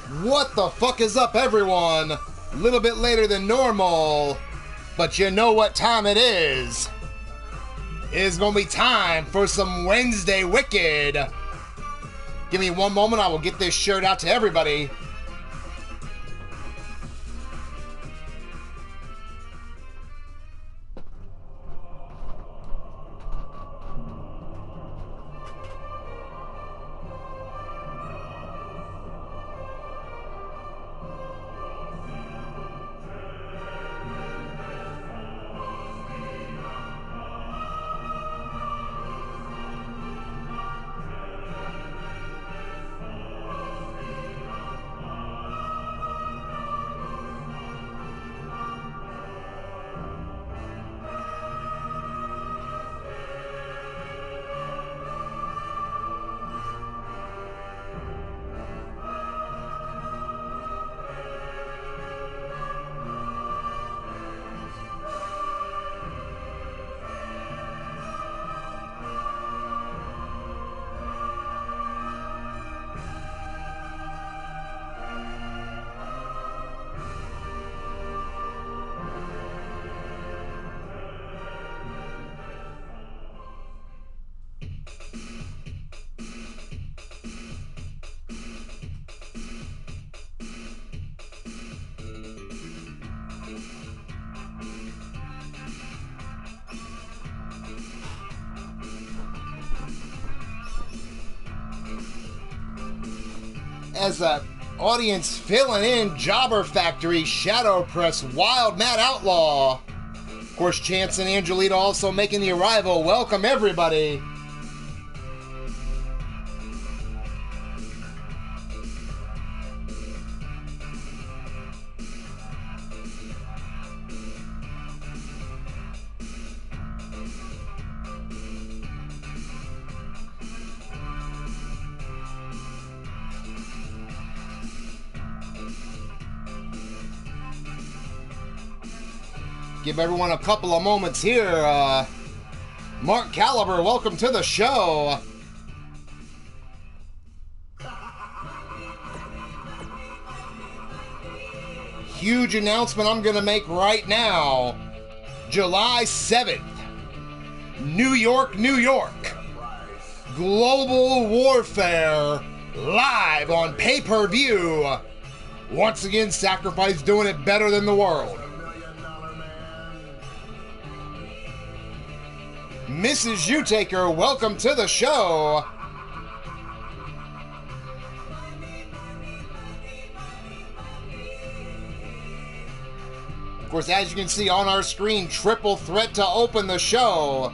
What the fuck is up, everyone? A little bit later than normal, but you know what time it is. It's gonna be time for some Wednesday Wicked. Give me one moment, I will get this shirt out to everybody. As a audience filling in, Jobber Factory, Shadow Press, Wild Matt Outlaw. Of course, Chance and Angelita also making the arrival. Welcome, everybody. Give everyone a couple of moments here. Mark Caliber, welcome to the show. Huge announcement I'm going to make right now. July 7th, New York, New York. Global Warfare live on pay-per-view. Once again, Sacrifice doing it better than the world. Mrs. Utaker, welcome to the show. Of course, as you can see on our screen, triple threat to open the show.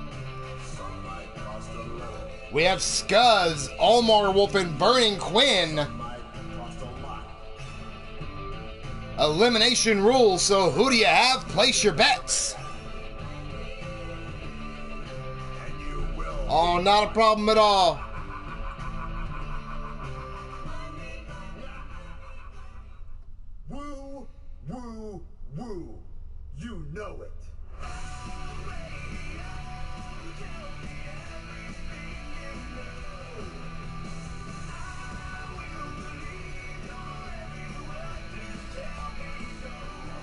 We have Scuzz, Omar Wolf, and Burning Quinn. Elimination rules, so who do you have? Place your bets. Oh, not a problem at all. Woo, woo, woo. You know it.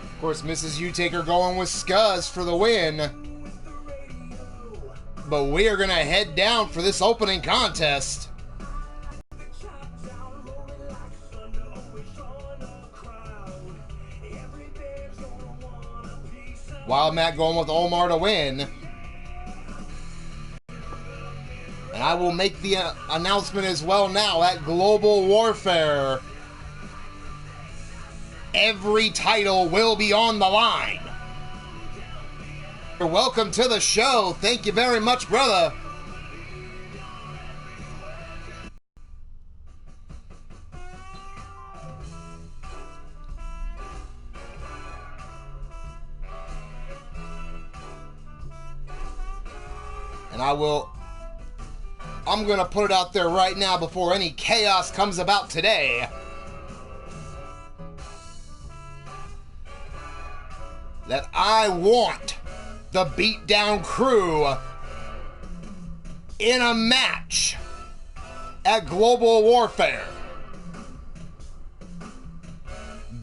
Of course, Mrs. Utaker going with Scuzz for the win. But we are going to head down for this opening contest. Wild Matt going with Omar to win. And I will make the announcement as well now at Global Warfare. Every title will be on the line. Welcome to the show. Thank you very much, brother. And I'm going to put it out there right now before any chaos comes about today. That I want the Beatdown Crew in a match at Global Warfare.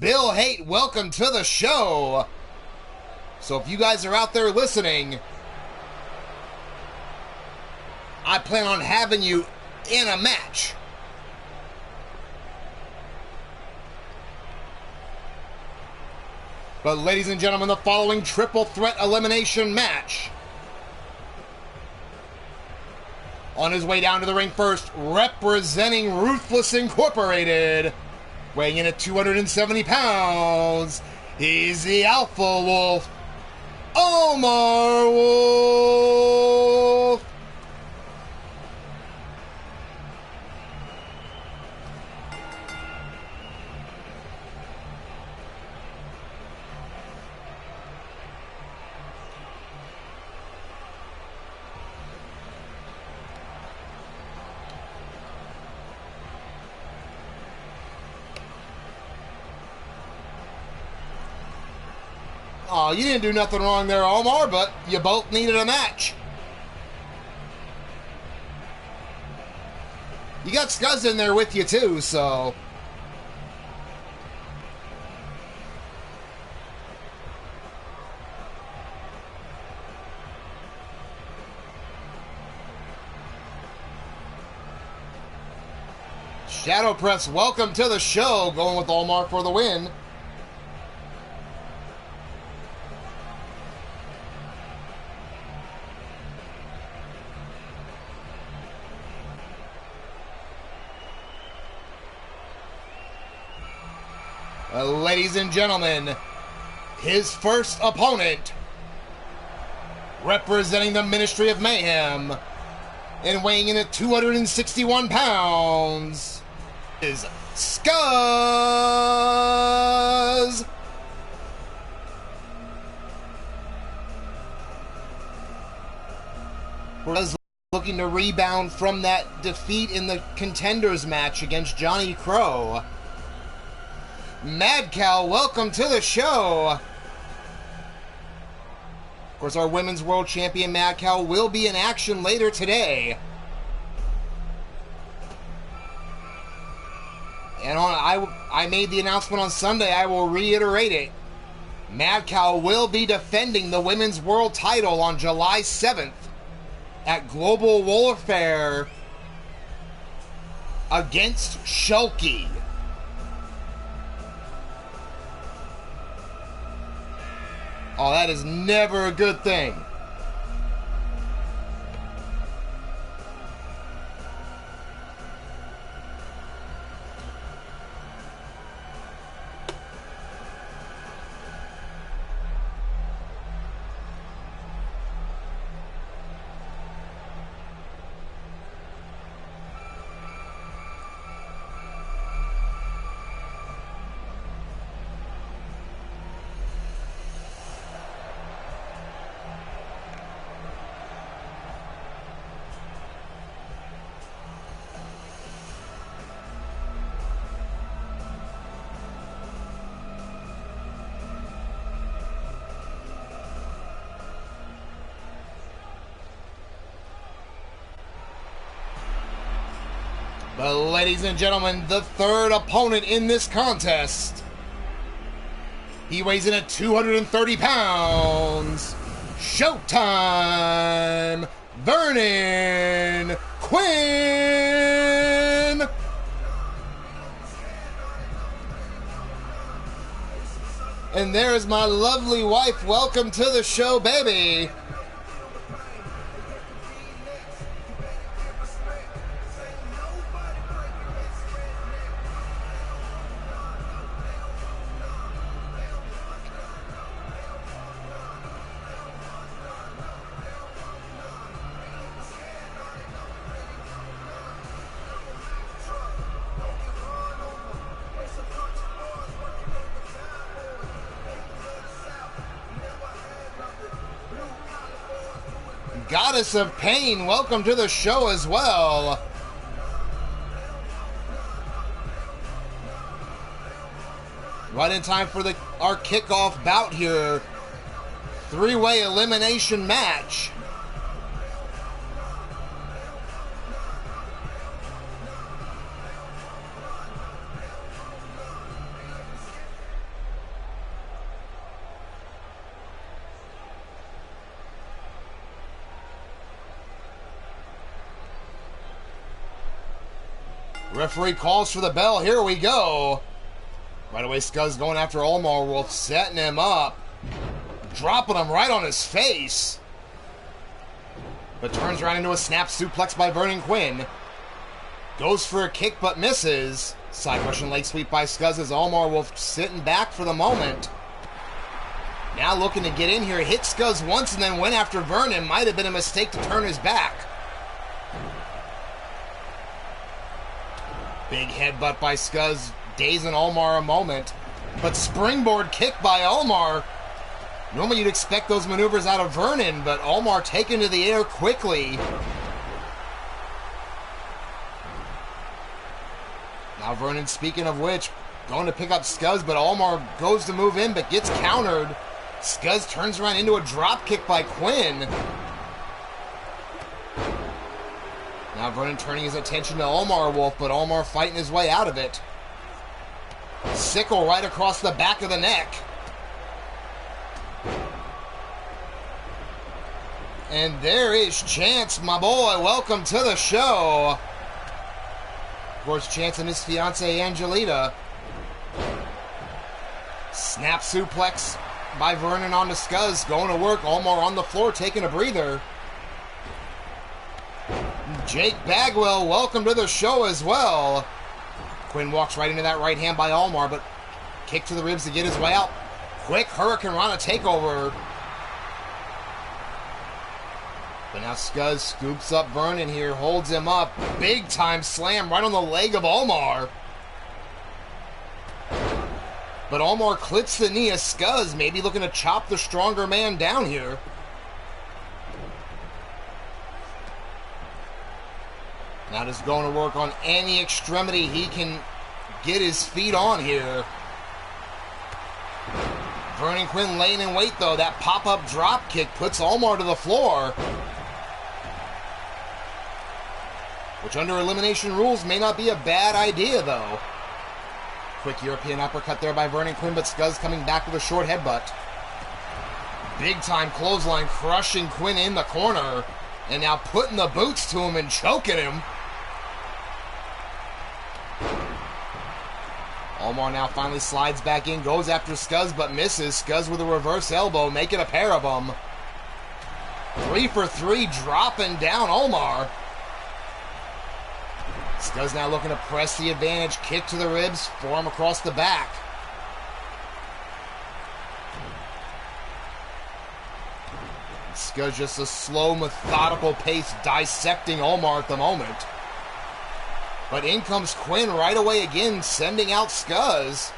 Bill Haight, welcome to the show. So if you guys are out there listening, I plan on having you in a match. But ladies and gentlemen, the following triple threat elimination match. On his way down to the ring first, representing Ruthless Incorporated, weighing in at 270 pounds, he's the Alpha Wolf, Omar Wolf. Oh, you didn't do nothing wrong there, Omar, but you both needed a match. You got Scuzz in there with you, too, so... Shadow Press, welcome to the show, going with Omar for the win. Ladies and gentlemen, his first opponent, representing the Ministry of Mayhem, and weighing in at 261 pounds, is Scuzz. Scuzz looking to rebound from that defeat in the Contenders match against Johnny Crow. Mad Cow, welcome to the show. Of course, our Women's World Champion Mad Cow will be in action later today. And I made the announcement on Sunday, I will reiterate it. Mad Cow will be defending the Women's World title on July 7th at Global Warfare against Shulky. Oh, that is never a good thing. But ladies and gentlemen, the third opponent in this contest. He weighs in at 230 pounds. Showtime! Vernon Quinn! And there's my lovely wife. Welcome to the show, baby. Goddess of Pain, welcome to the show as well. Right in time for our kickoff bout here. Three-way elimination match. Referee calls for the bell. Here we go. Right away, Scuzz going after Omar Wolf, setting him up. Dropping him right on his face. But turns around into a snap suplex by Vernon Quinn. Goes for a kick but misses. Side Russian leg sweep by Scuzz as Omar Wolf sitting back for the moment. Now looking to get in here. Hit Scuzz once and then went after Vernon. Might have been a mistake to turn his back. Big headbutt by Scuzz, dazing Omar a moment. But springboard kick by Omar. Normally you'd expect those maneuvers out of Vernon, but Omar taken to the air quickly. Now Vernon, speaking of which, going to pick up Scuzz, but Omar goes to move in, but gets countered. Scuzz turns around into a drop kick by Quinn. Now Vernon turning his attention to Omar Wolf, but Omar fighting his way out of it. Sickle right across the back of the neck. And there is Chance, my boy. Welcome to the show. Of course, Chance and his fiancée, Angelita. Snap suplex by Vernon onto Scuzz. Going to work. Omar on the floor, taking a breather. Jake Bagwell, welcome to the show as well. Quinn walks right into that right hand by Omar, but kick to the ribs to get his way out. Quick Hurricane Rana takeover. But now Scuzz scoops up Vernon here, holds him up. Big time slam right on the leg of Omar. But Omar clips the knee of Scuzz, maybe looking to chop the stronger man down here. Now just going to work on any extremity he can get his feet on here. Vernon Quinn laying in wait though. That pop-up drop kick puts Omar to the floor. Which under elimination rules may not be a bad idea though. Quick European uppercut there by Vernon Quinn, but Scuzz coming back with a short headbutt. Big time clothesline crushing Quinn in the corner. And now putting the boots to him and choking him. Omar now finally slides back in, goes after Scuzz but misses. Scuzz with a reverse elbow, making a pair of them. 3 for 3, dropping down Omar. Scuzz now looking to press the advantage, kick to the ribs, forearm across the back. Scuzz just a slow, methodical pace dissecting Omar at the moment. But in comes Quinn right away again, sending out Scuzz.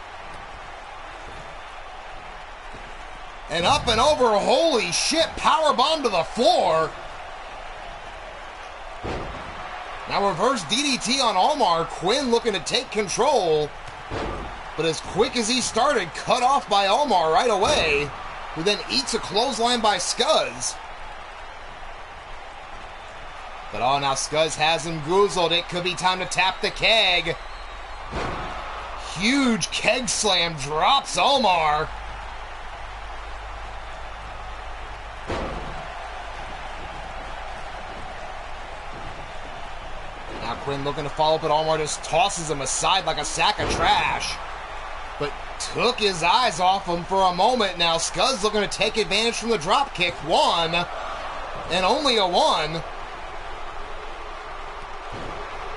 And up and over, holy shit, powerbomb to the floor. Now reverse DDT on Omar, Quinn looking to take control. But as quick as he started, cut off by Omar right away, who then eats a clothesline by Scuzz. But oh, now Scuzz has him goozled. It could be time to tap the keg. Huge keg slam drops Omar. Now Quinn looking to follow up, but Omar just tosses him aside like a sack of trash. But took his eyes off him for a moment. Now Scuzz looking to take advantage from the drop kick. One, and only a one.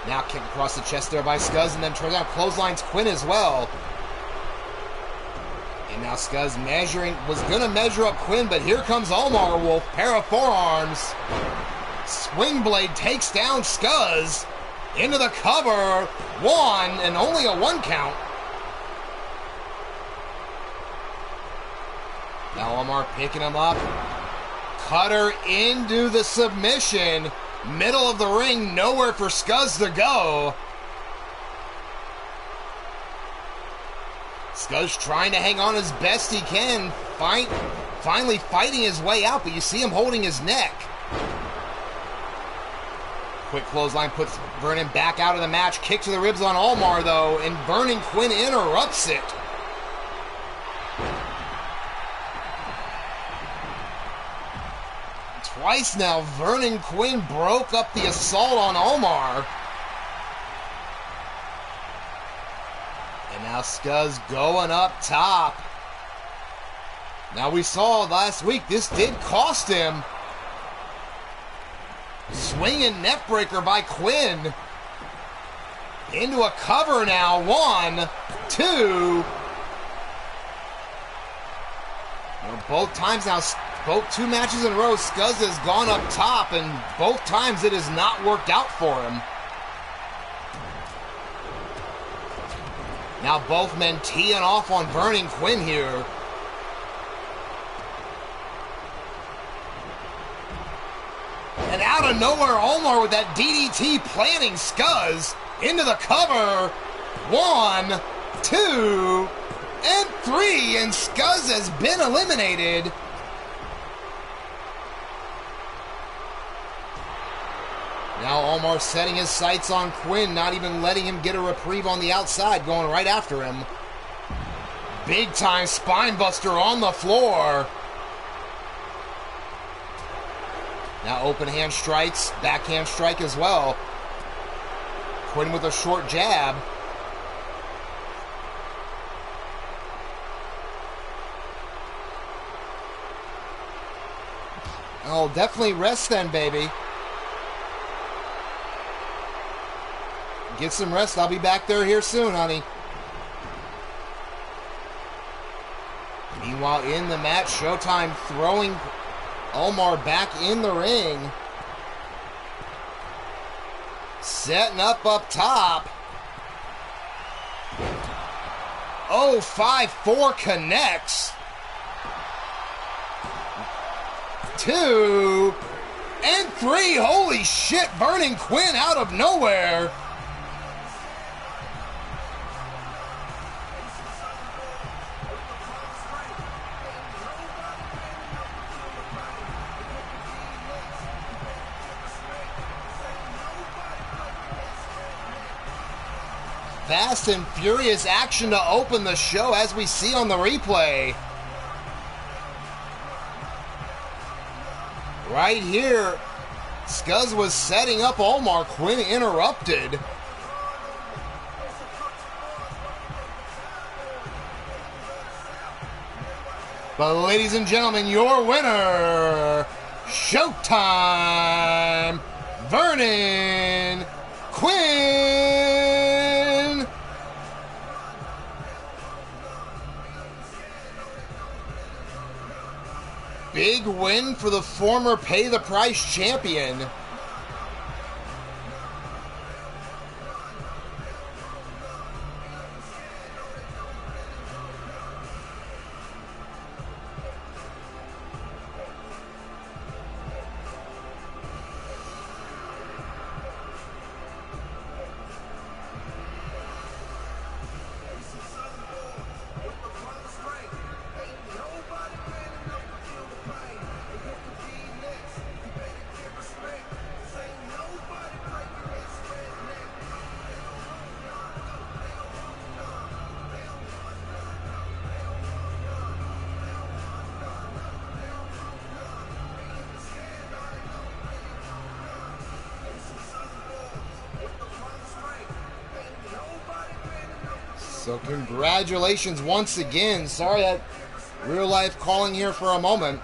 Now kick across the chest there by Scuzz, and then turns out clotheslines Quinn as well. And now Scuzz was going to measure up Quinn, but here comes Omar Wolf, pair of forearms. Swing blade takes down Scuzz. Into the cover. One, and only a 1 count. Now Omar picking him up. Cutter into the submission. Middle of the ring, nowhere for Scuzz to go. Scuzz trying to hang on as best he can. Finally fighting his way out, but you see him holding his neck. Quick clothesline puts Vernon back out of the match. Kick to the ribs on Omar, though, and Vernon Quinn interrupts it. Twice now, Vernon Quinn broke up the assault on Omar. And now Scuzz going up top. Now we saw last week this did cost him. Swinging neckbreaker by Quinn. Into a cover now. 1, 2. Both times now, both 2 matches in a row, Scuzz has gone up top, and both times it has not worked out for him. Now both men teeing off on Vernon Quinn here. And out of nowhere, Omar with that DDT planting Scuzz into the cover. 1, 2, and 3, and Scuzz has been eliminated. Now Omar setting his sights on Quinn, not even letting him get a reprieve on the outside, going right after him. Big time spine buster on the floor. Now open hand strikes, backhand strike as well. Quinn with a short jab. Oh, definitely rest then, baby. Get some rest. I'll be back there here soon, honey. Meanwhile, in the match, Showtime throwing Omar back in the ring. Setting up top. Oh, 5-4 connects. 2 and 3. Holy shit, Vernon Quinn out of nowhere. Fast and furious action to open the show, as we see on the replay. Right here, Scuzz was setting up Omar. Quinn interrupted. But ladies and gentlemen, your winner, Showtime, Vernon Quinn. Big win for the former Pay the Price champion. So congratulations once again. Sorry that real life calling here for a moment.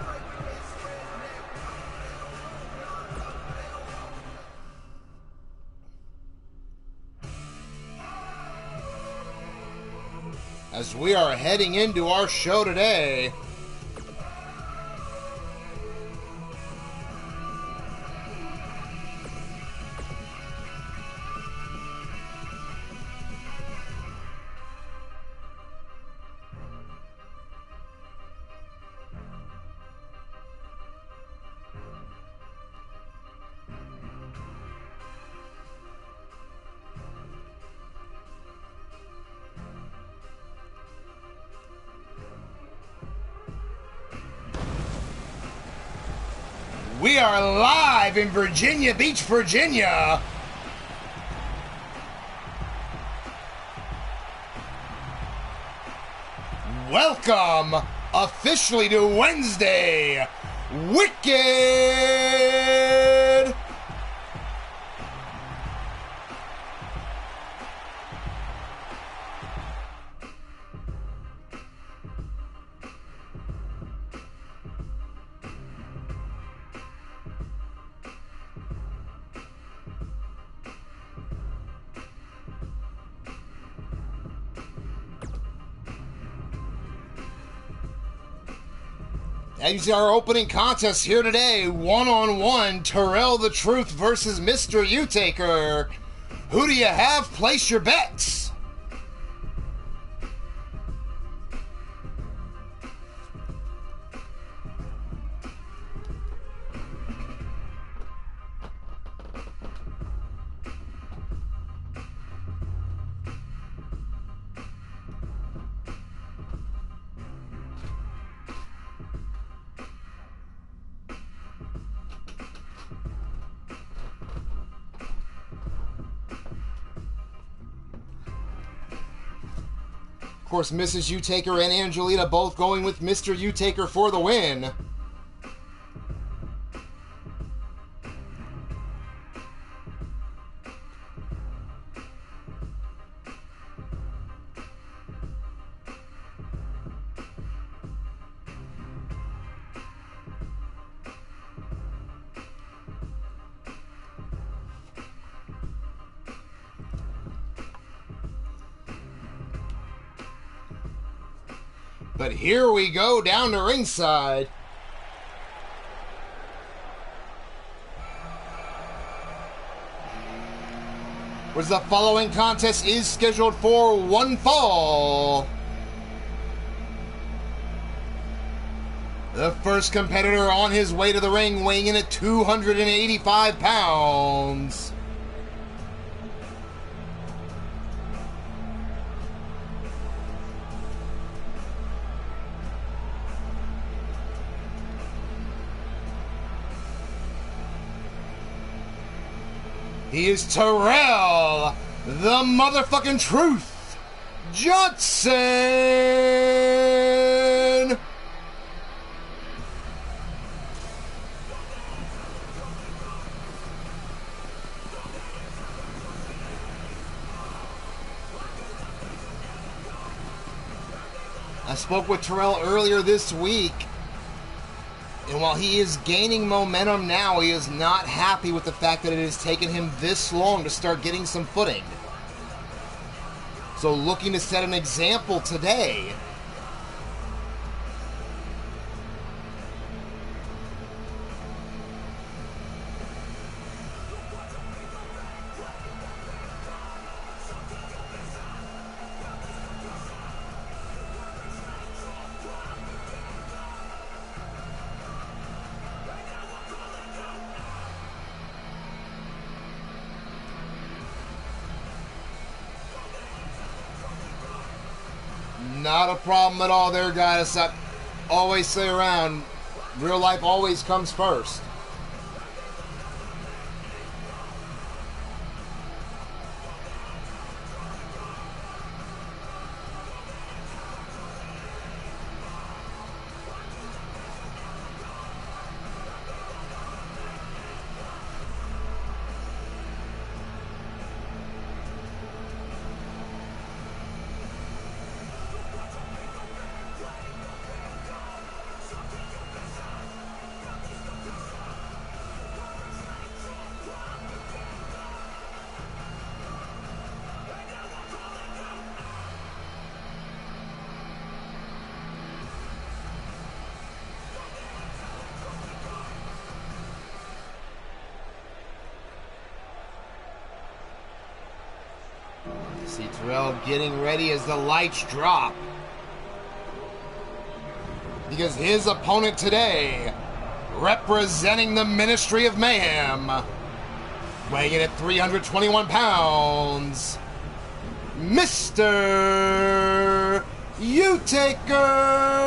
As we are heading into our show today. We are live in Virginia Beach, Virginia. Welcome officially to Wednesday Wicked. As our opening contest here today, one-on-one, Terrell the Truth versus Mr. U-Taker. Who do you have? Place your bets. Of course, Mrs. U-Taker and Angelina both going with Mr. U-Taker for the win. But here we go down to ringside. Where the following contest is scheduled for one fall. The first competitor on his way to the ring weighing in at 285 pounds. He is Terrell, the motherfucking Truth Johnson! I spoke with Terrell earlier this week. And while he is gaining momentum now, he is not happy with the fact that it has taken him this long to start getting some footing. So looking to set an example today. Not a problem at all there, guys. I always say around, real life always comes first. See Terrell getting ready as the lights drop. Because his opponent today, representing the Ministry of Mayhem, weighing in at 321 pounds, Mr. U-Taker!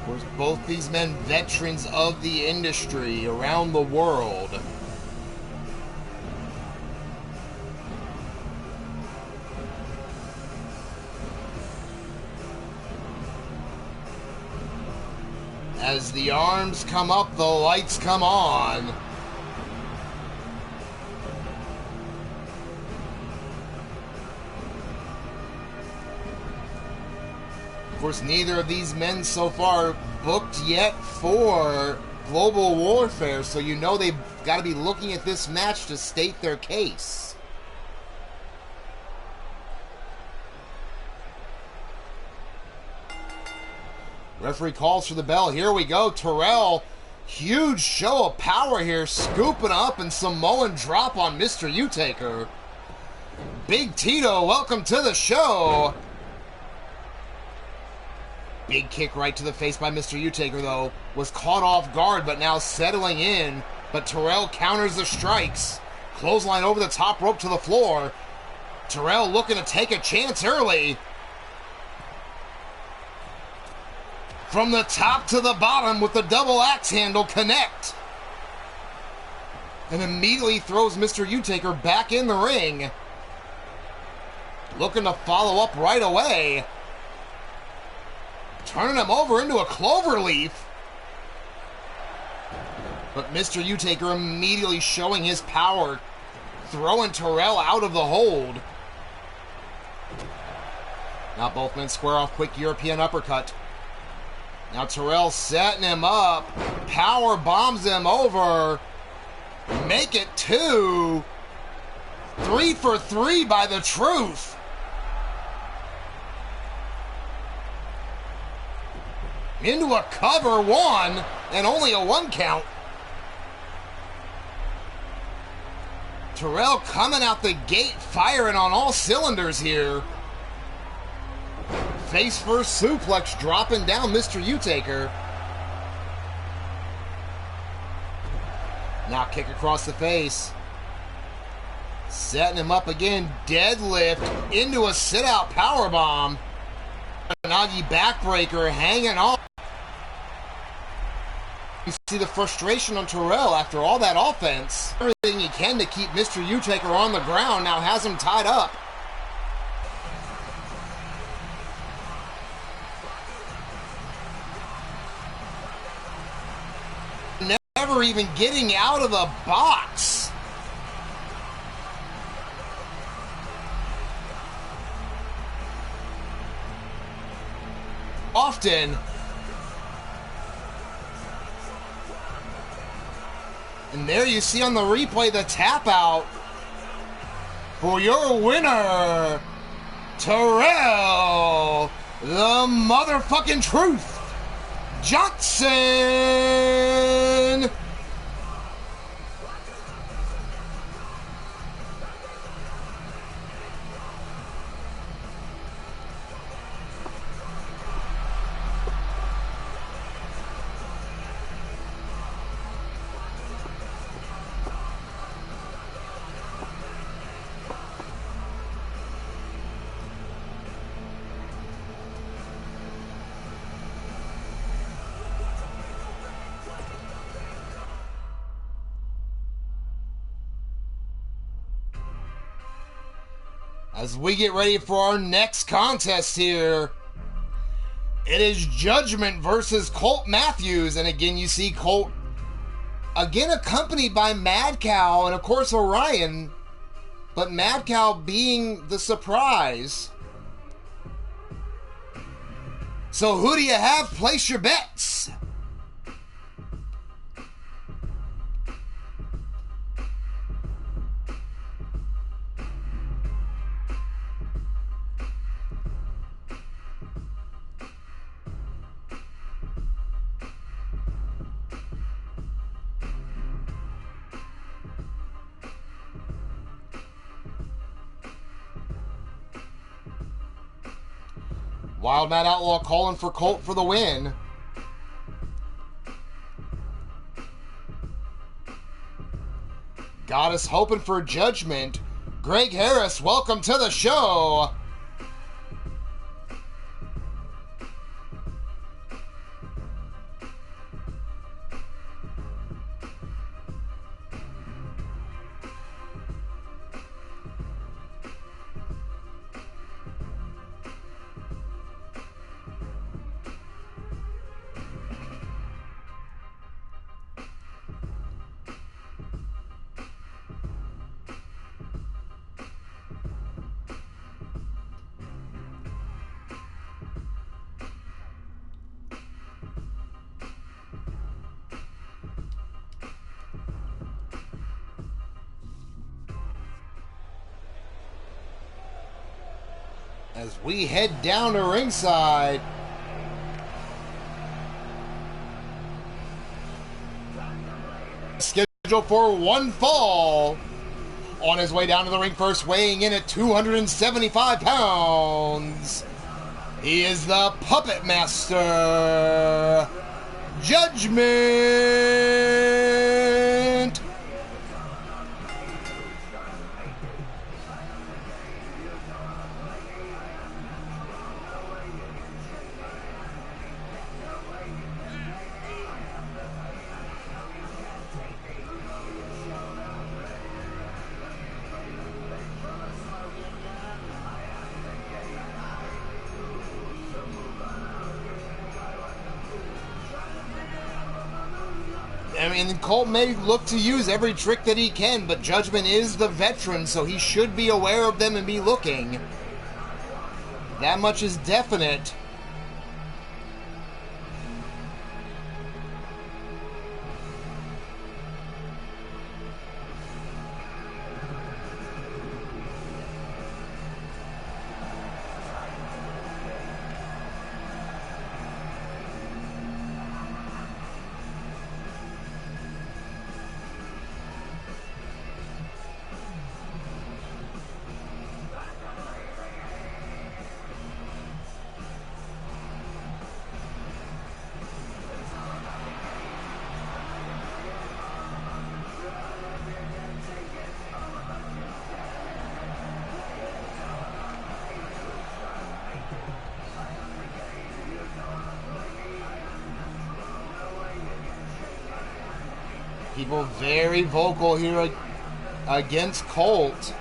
Of course, both these men veterans of the industry around the world. As the arms come up, the lights come on. Of course, neither of these men so far booked yet for Global Warfare, so you know they've got to be looking at this match to state their case. Referee calls for the bell. Here we go. Terrell, huge show of power here, scooping up and Samoan drop on Mr. Utaker. Big Tito, welcome to the show. Big kick right to the face by Mr. Utaker, though. Was caught off guard, but now settling in. But Terrell counters the strikes. Clothesline over the top rope to the floor. Terrell looking to take a chance early. From the top to the bottom with the double axe handle connect. And immediately throws Mr. Utaker back in the ring. Looking to follow up right away. Turning him over into a cloverleaf. But Mr. Utaker immediately showing his power. Throwing Terrell out of the hold. Now both men square off, quick European uppercut. Now Terrell setting him up. Power bombs him over. Make it 2. 3 for 3 by the Truth. Into a cover 1 and only a 1 count. Terrell coming out the gate firing on all cylinders here. Face first suplex dropping down Mr. Utaker. Now kick across the face. Setting him up again. Deadlift into a sit-out powerbomb. Nagi backbreaker hanging on. You see the frustration on Terrell after all that offense. Everything he can to keep Mr. Utaker on the ground. Now has him tied up. Never even getting out of the box. Often. And there you see on the replay the tap out for your winner, Terrell, the motherfucking Truth Johnson. As we get ready for our next contest here, it is Judgment versus Colt Matthews. And again, you see Colt, again accompanied by Mad Cow and of course Orion, but Mad Cow being the surprise. So who do you have? Place your bets. Wild Mad Outlaw calling for Colt for the win. Goddess hoping for Judgment. Greg Harris, welcome to the show. As we head down to ringside. Scheduled for one fall. On his way down to the ring first, weighing in at 275 pounds. He is the Puppet Master, Judgment. I mean, Colt may look to use every trick that he can, but Judgment is the veteran, so he should be aware of them and be looking. That much is definite. People very vocal here against Colt.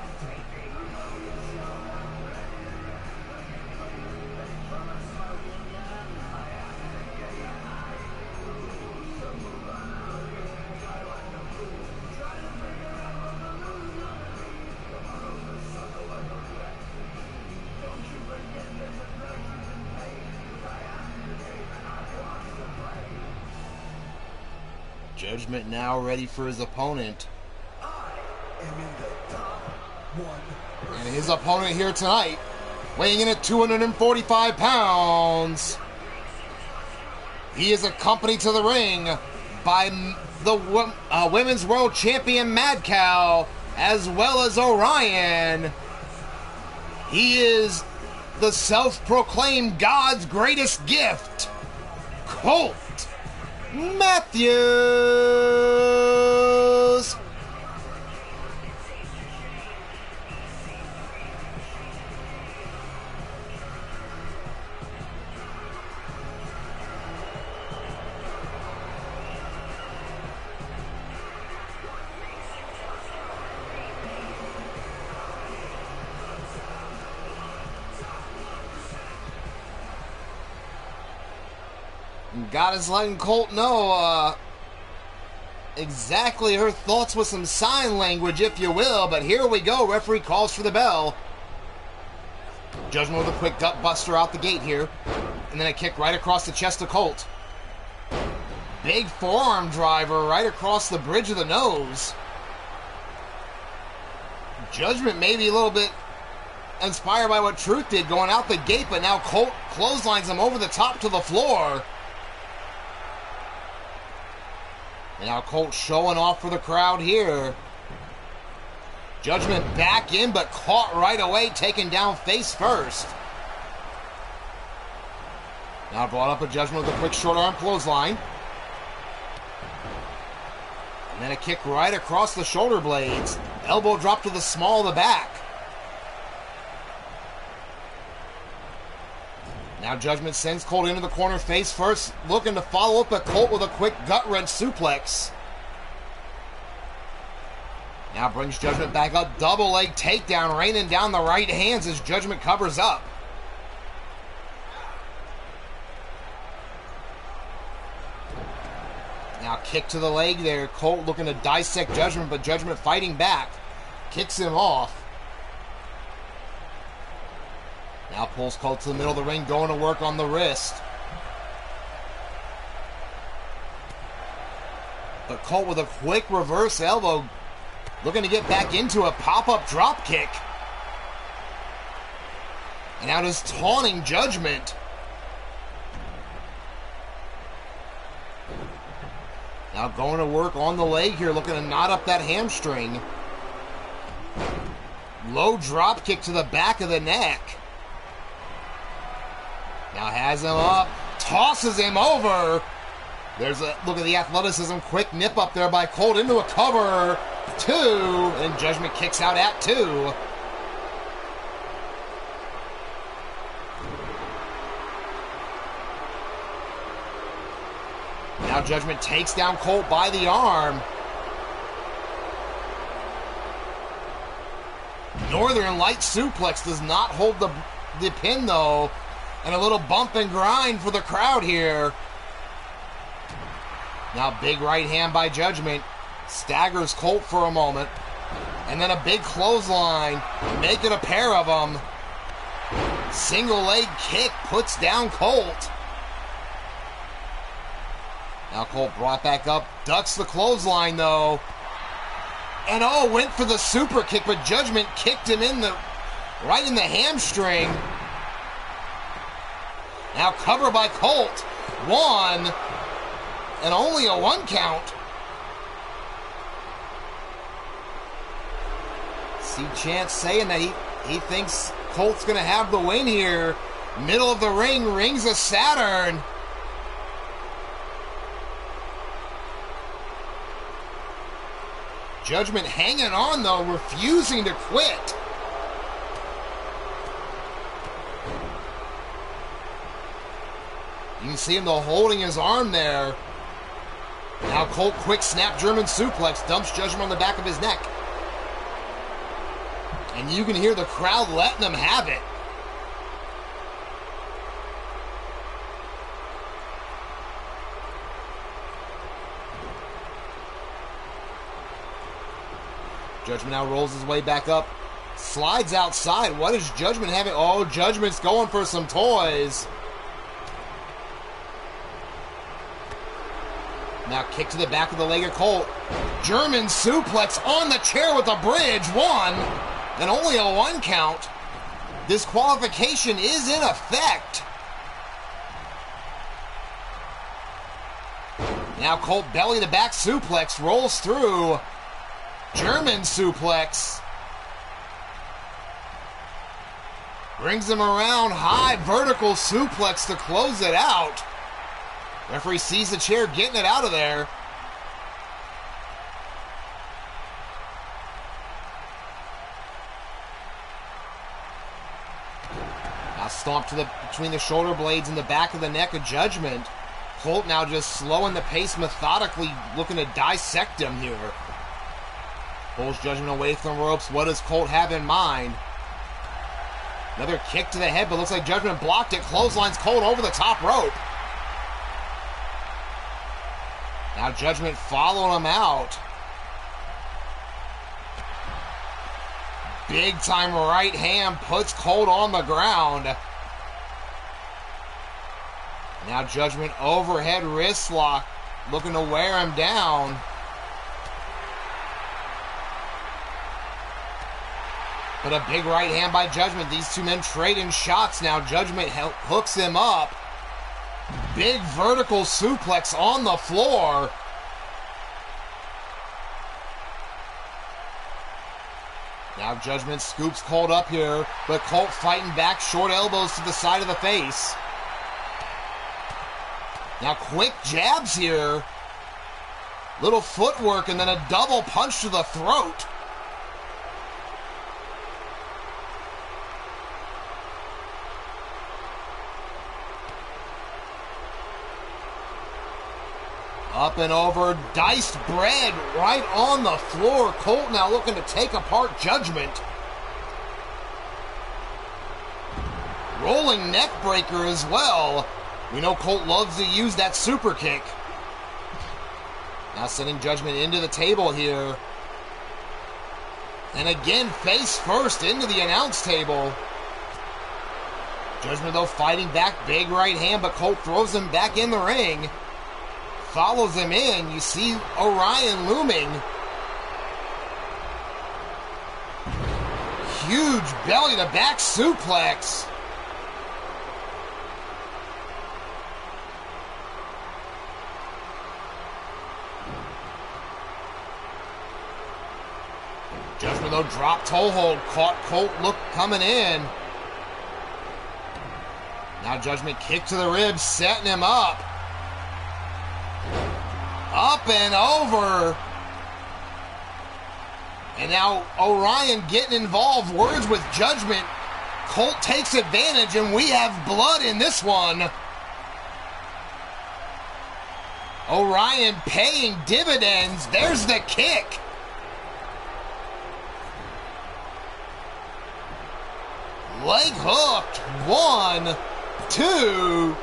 Judgment now ready for his opponent. And his opponent here tonight, weighing in at 245 pounds. He is accompanied to the ring by the Women's World Champion Mad Cow, as well as Orion. He is the self-proclaimed God's greatest gift, Colt Matthews. God is letting Colt know exactly her thoughts with some sign language, if you will. But here we go. Referee calls for the bell. Judgment with a quick gut buster out the gate here. And then a kick right across the chest of Colt. Big forearm driver right across the bridge of the nose. Judgment maybe a little bit inspired by what Truth did going out the gate, but now Colt clotheslines him over the top to the floor. And now Colt showing off for the crowd here. Judgment back in, but caught right away, taken down face first. Now brought up a Judgment with a quick short arm clothesline. And then a kick right across the shoulder blades. Elbow drop to the small of the back. Now Judgment sends Colt into the corner face first, looking to follow up at Colt with a quick gut wrench suplex. Now brings Judgment back up, double leg takedown, raining down the right hands as Judgment covers up. Now kick to the leg there, Colt looking to dissect Judgment, but Judgment fighting back, kicks him off. Now pulls Colt to the middle of the ring, going to work on the wrist. But Colt with a quick reverse elbow, looking to get back into a pop-up drop kick. And now just taunting Judgment. Now going to work on the leg here, looking to knot up that hamstring. Low drop kick to the back of the neck. Now has him up, tosses him over. There's a look at the athleticism, quick nip up there by Colt into a cover. 2, and Judgment kicks out at 2. Now Judgment takes down Colt by the arm. Northern Light suplex does not hold the pin though. And a little bump and grind for the crowd here. Now big right hand by Judgment. Staggers Colt for a moment. And then a big clothesline. Making a pair of them. Single leg kick puts down Colt. Now Colt brought back up. Ducks the clothesline though. And went for the super kick, but Judgment kicked him right in the hamstring. Now cover by Colt. 1. And only a 1 count. See Chance saying that he thinks Colt's going to have the win here. Middle of the ring, Rings of Saturn. Judgment hanging on though, refusing to quit. You can see him though holding his arm there. Now Colt quick snap German suplex, dumps Judgment on the back of his neck. And you can hear the crowd letting them have it. Judgment now rolls his way back up. Slides outside. What is Judgment having? Oh, Judgment's going for some toys. Now kick to the back of the leg of Colt. German suplex on the chair with a bridge. 1. And only a 1 count. Disqualification is in effect. Now Colt belly to back suplex. Rolls through. German suplex. Brings him around. High vertical suplex to close it out. Referee sees the chair getting it out of there. Now stomp to between the shoulder blades and the back of the neck of Judgment. Colt now just slowing the pace methodically, looking to dissect him here. Pulls Judgment away from the ropes. What does Colt have in mind? Another kick to the head, but looks like Judgment blocked it. Clotheslines Colt over the top rope. Now Judgment following him out. Big time right hand puts Colt on the ground. Now Judgment overhead wrist lock, looking to wear him down. But a big right hand by Judgment. These two men trading shots now. Judgment hooks him up. Big vertical suplex on the floor. Now Judgment scoops Colt up here, but Colt fighting back, short elbows to the side of the face. Now quick jabs here. Little footwork and then a double punch to the throat. Up and over, diced bread right on the floor. Colt now looking to take apart Judgment. Rolling neck breaker as well. We know Colt loves to use that super kick. Now sending Judgment into the table here. And again, face first into the announce table. Judgment though fighting back, big right hand, but Colt throws him back in the ring. Follows him in. You see Orion looming. Huge belly to back suplex. though. Drop toe hold. Caught Colt look coming in. Now Judgment kick to the ribs, setting him up. Up and over. And now Orion getting involved. Words with Judgment. Colt takes advantage, and we have blood in this one. Orion paying dividends. There's the kick. Leg hooked. 1, 2,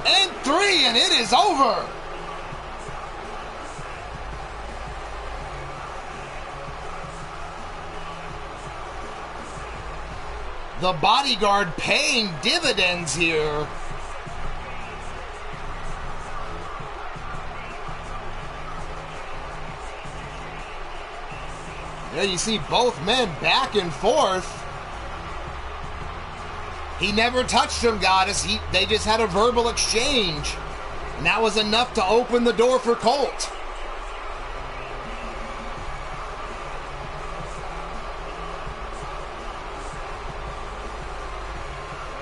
and 3, and it is over. The Bodyguard paying dividends here. Yeah, you see both men back and forth. He never touched him, Goddess. They just had a verbal exchange. And that was enough to open the door for Colt.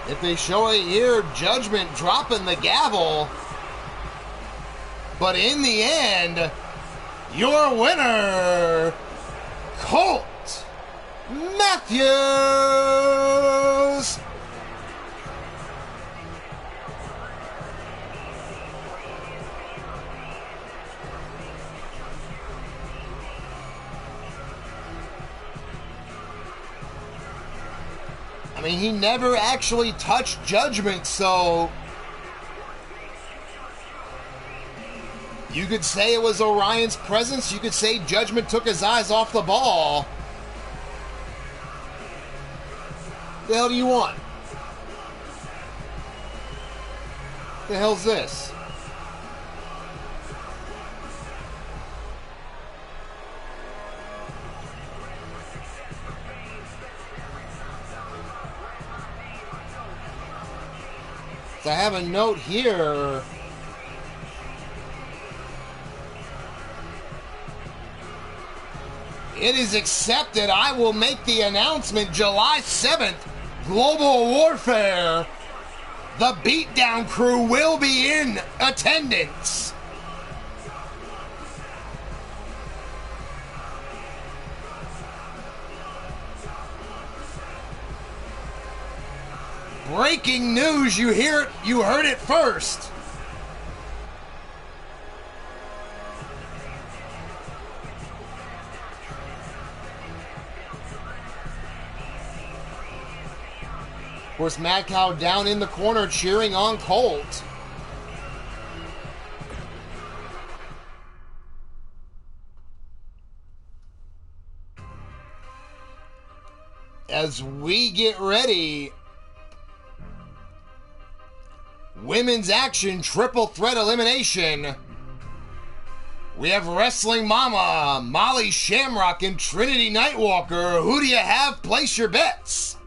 If they show it here, Judgment dropping the gavel. But in the end, your winner, Colt Matthews. I mean, he never actually touched Judgment, so you could say it was Orion's presence. You could say Judgment took his eyes off the ball. The hell do you want? The hell's this? So I have a note here. It is accepted. I will make the announcement July 7th. Global Warfare. The Beatdown crew will be in attendance. Breaking news, you heard it first. Of course, Mad Cow down in the corner cheering on Colt. As we get ready, women's action triple threat elimination. We have Wrestling Mama, Molly Shamrock, and Trinity Nightwalker. Who do you have? Place your bets.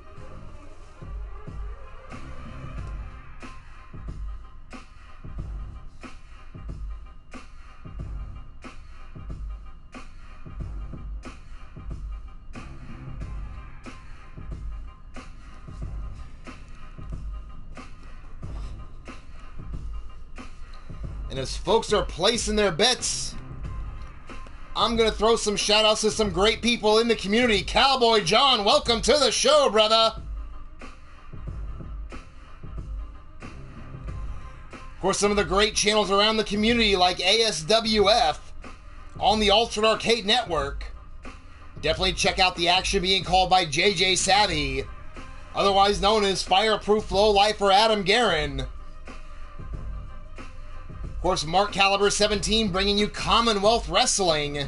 And as folks are placing their bets, I'm going to throw some shout outs to some great people in the community. Cowboy John, welcome to the show, brother. Of course, some of the great channels around the community like ASWF on the Altered Arcade Network. Definitely check out the action being called by JJ Savvy, otherwise known as Fireproof Low Lifer Adam Guerin. Of course, Mark Caliber 17 bringing you Commonwealth Wrestling,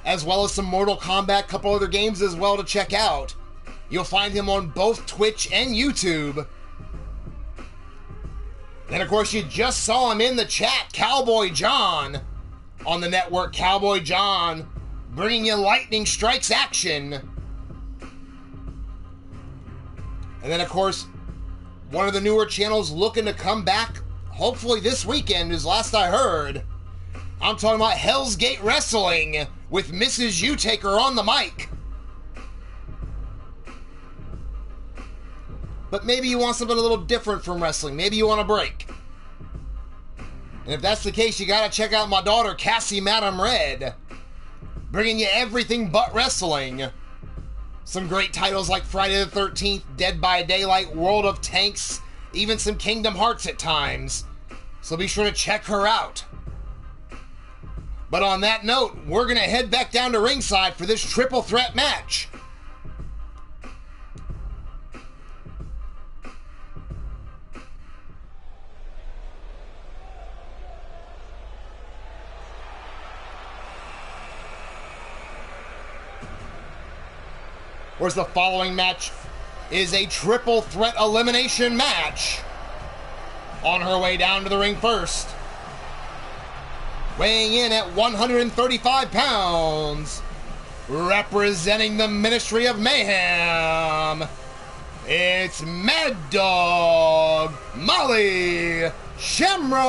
as well as some Mortal Kombat, couple other games as well to check out. You'll find him on both Twitch and YouTube. Then, of course, you just saw him in the chat, Cowboy John, on the network. Cowboy John bringing you Lightning Strikes action. And then, of course, one of the newer channels looking to come back hopefully this weekend, is last I heard. I'm talking about Hell's Gate Wrestling with Mrs. U-Taker on the mic. but maybe you want something a little different from wrestling. Maybe you want a break. And if that's the case, you gotta check out my daughter, Cassie Madam Red, bringing you everything but wrestling. Some great titles like Friday the 13th, Dead by Daylight, World of Tanks, even some Kingdom Hearts at times. So be sure to check her out. But on that note, we're gonna head back down to ringside for this triple threat match. Of course, the following match is a triple threat elimination match. On her way down to the ring first, weighing in at 135 pounds, representing the Ministry of Mayhem, it's Mad Dog Molly Shamrock.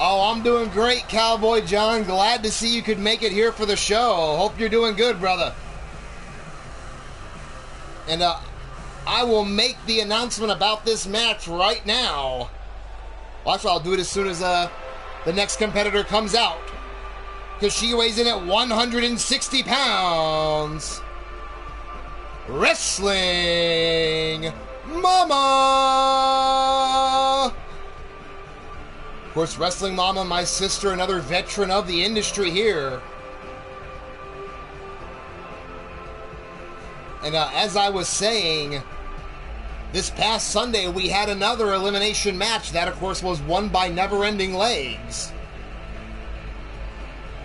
Oh, I'm doing great, Cowboy John. Glad to see you could make it here for the show. Hope you're doing good, brother. And I will make the announcement about this match right now. Well, actually, I'll do it as soon as the next competitor comes out, because she weighs in at 160 pounds. Wrestling Mama! Of course, Wrestling Mama, my sister, another veteran of the industry here. And as I was saying, this past Sunday we had another elimination match. That, of course, was won by Never Ending Legs.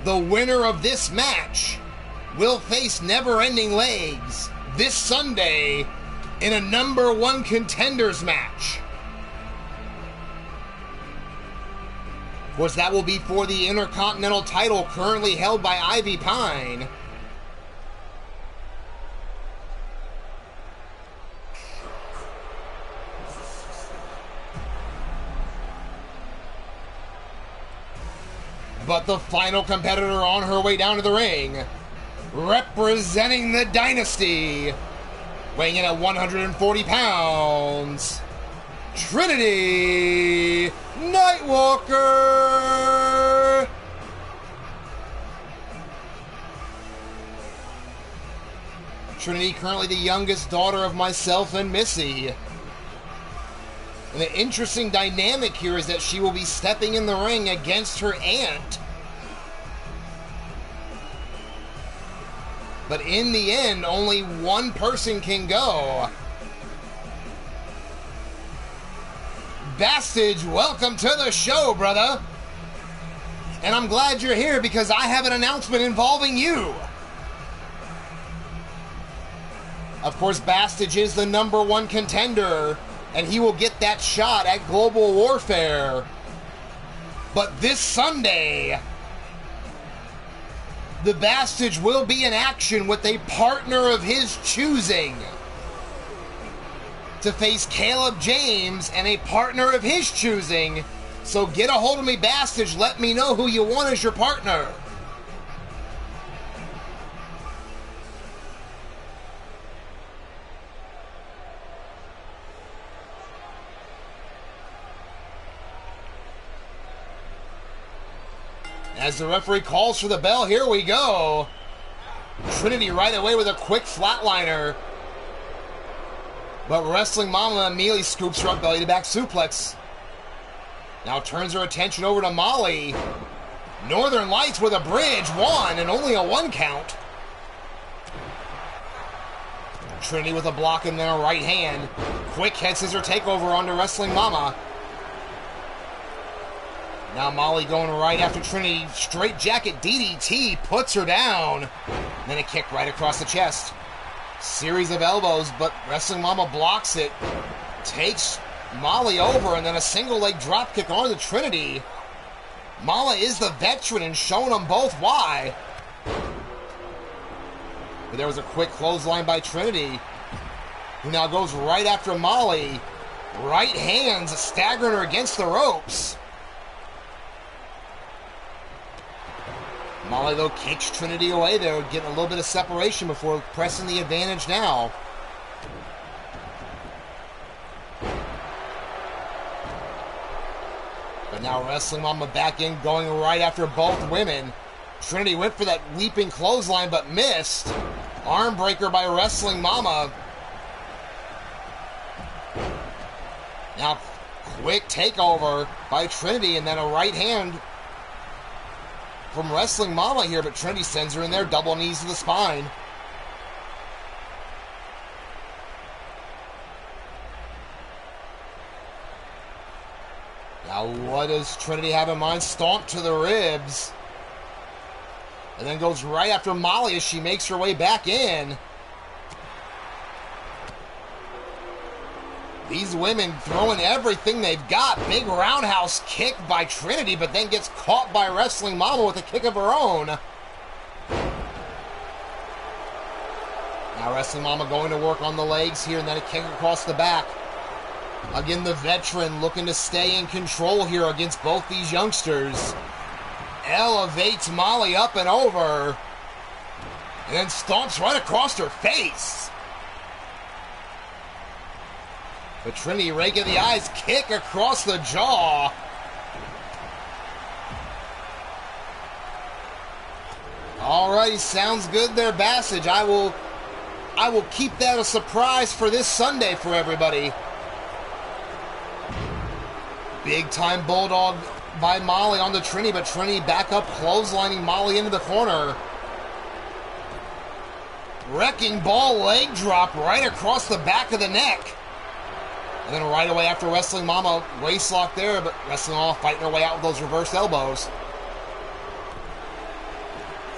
The winner of this match will face Never Ending Legs this Sunday in a number 1 contenders match. Of course, that will be for the Intercontinental title currently held by Ivy Pine. But the final competitor on her way down to the ring, representing the Dynasty, weighing in at 140 pounds, Trinity Nightwalker. Trinity, currently the youngest daughter of myself and Missy. And the interesting dynamic here is that she will be stepping in the ring against her aunt. But in the end, only one person can go. Bastage, welcome to the show, brother. And I'm glad you're here because I have an announcement involving you. Of course, Bastage is the number 1 contender, and he will get that shot at Global Warfare. But this Sunday, the Bastage will be in action with a partner of his choosing to face Caleb James and a partner of his choosing. So get a hold of me, Bastage. Let me know who you want as your partner. As the referee calls for the bell, here we go. Trinity right away with a quick flatliner. But Wrestling Mama immediately scoops her up belly-to-back suplex. Now turns her attention over to Molly. Northern Lights with a bridge, 1, and only a 1 count. Trinity with a block and then a right hand. Quick head scissor takeover onto Wrestling Mama. Now Molly going right after Trinity. Straight jacket DDT puts her down. Then a kick right across the chest. Series of elbows, but Wrestling Mama blocks it. Takes Molly over, and then a single leg drop kick onto Trinity. Mama is the veteran and showing them both why. But there was a quick clothesline by Trinity, who now goes right after Molly. Right hands staggering her against the ropes. Molly, though, kicks Trinity away there, getting a little bit of separation before pressing the advantage now. But now Wrestling Mama back in, going right after both women. Trinity went for that leaping clothesline, but missed. Arm breaker by Wrestling Mama. Now, quick takeover by Trinity, and then a right hand from Wrestling Mama here, but Trinity sends her in there, double knees to the spine. Now, what does Trinity have in mind? Stomp to the ribs. And then goes right after Molly as she makes her way back in. These women throwing everything they've got. Big roundhouse kick by Trinity, but then gets caught by Wrestling Mama with a kick of her own. Now Wrestling Mama going to work on the legs here, and then a kick across the back. Again, the veteran looking to stay in control here against both these youngsters. Elevates Molly up and over. And then stomps right across her face. But Trinity raking the eyes, kick across the jaw. Alrighty, sounds good there, Bassage. I will keep that a surprise for this Sunday for everybody. Big time bulldog by Molly on the Trinity, but Trinity back up, clotheslining Molly into the corner. Wrecking ball leg drop right across the back of the neck. And then right away after Wrestling Mama, waist lock there, but Wrestling Mama fighting her way out with those reverse elbows.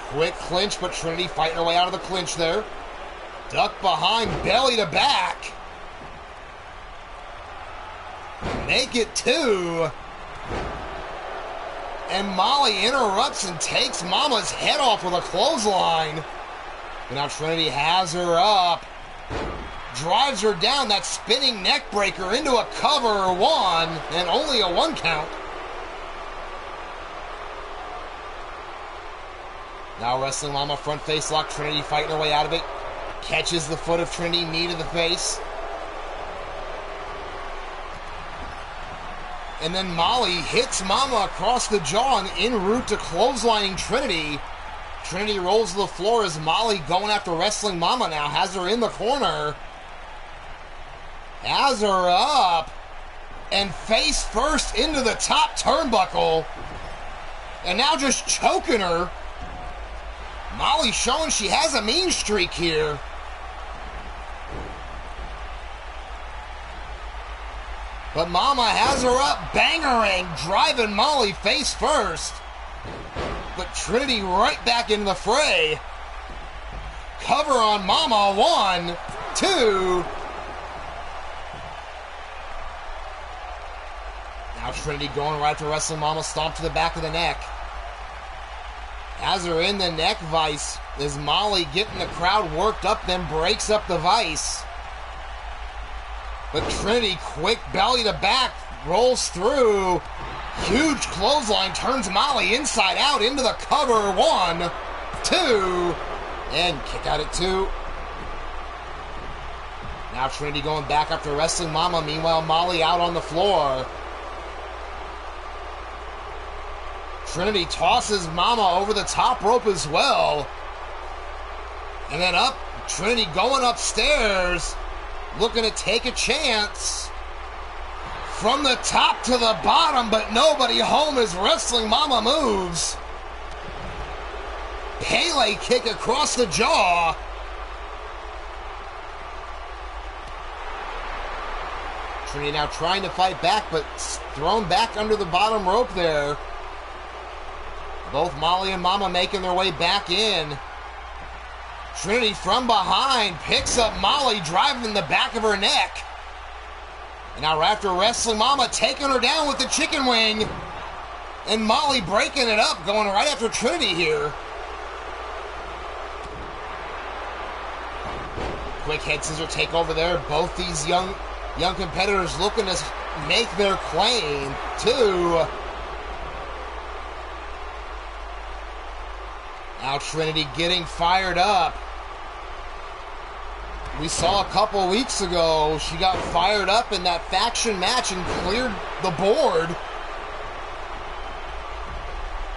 Quick clinch, but Trinity fighting her way out of the clinch there. Duck behind, belly to back. Make it two. And Molly interrupts and takes Mama's head off with a clothesline. And now Trinity has her up. Drives her down, that spinning neck breaker into a cover one, and only a 1 count. Now Wrestling Mama front face lock, Trinity fighting her way out of it. Catches the foot of Trinity, knee to the face. And then Molly hits Mama across the jaw and en route to clotheslining Trinity. Trinity rolls to the floor as Molly going after Wrestling Mama now, has her in the corner. Has her up, and face first into the top turnbuckle, and now just choking her. Molly showing she has a mean streak here. But Mama has her up, bangering, driving Molly face first. But Trinity right back into the fray. Cover on Mama, 1, 2. Now Trinity going right to Wrestling Mama, stomp to the back of the neck. Has her in the neck vice as Molly getting the crowd worked up, then breaks up the vice. But Trinity, quick belly to back, rolls through. Huge clothesline, turns Molly inside out into the cover. 1, 2, and kick out at 2. Now Trinity going back up to Wrestling Mama. Meanwhile, Molly out on the floor. Trinity tosses Mama over the top rope as well. And then up, Trinity going upstairs, looking to take a chance. From the top to the bottom, but nobody home as Wrestling Mama moves. Pele kick across the jaw. Trinity now trying to fight back, but thrown back under the bottom rope there. Both Molly and Mama making their way back in. Trinity from behind picks up Molly, driving the back of her neck. And now after Wrestling Mama taking her down with the chicken wing. And Molly breaking it up, going right after Trinity here. Quick head scissor takeover there. Both these young competitors looking to make their claim to. Now Trinity getting fired up. We saw a couple weeks ago she got fired up in that faction match and cleared the board.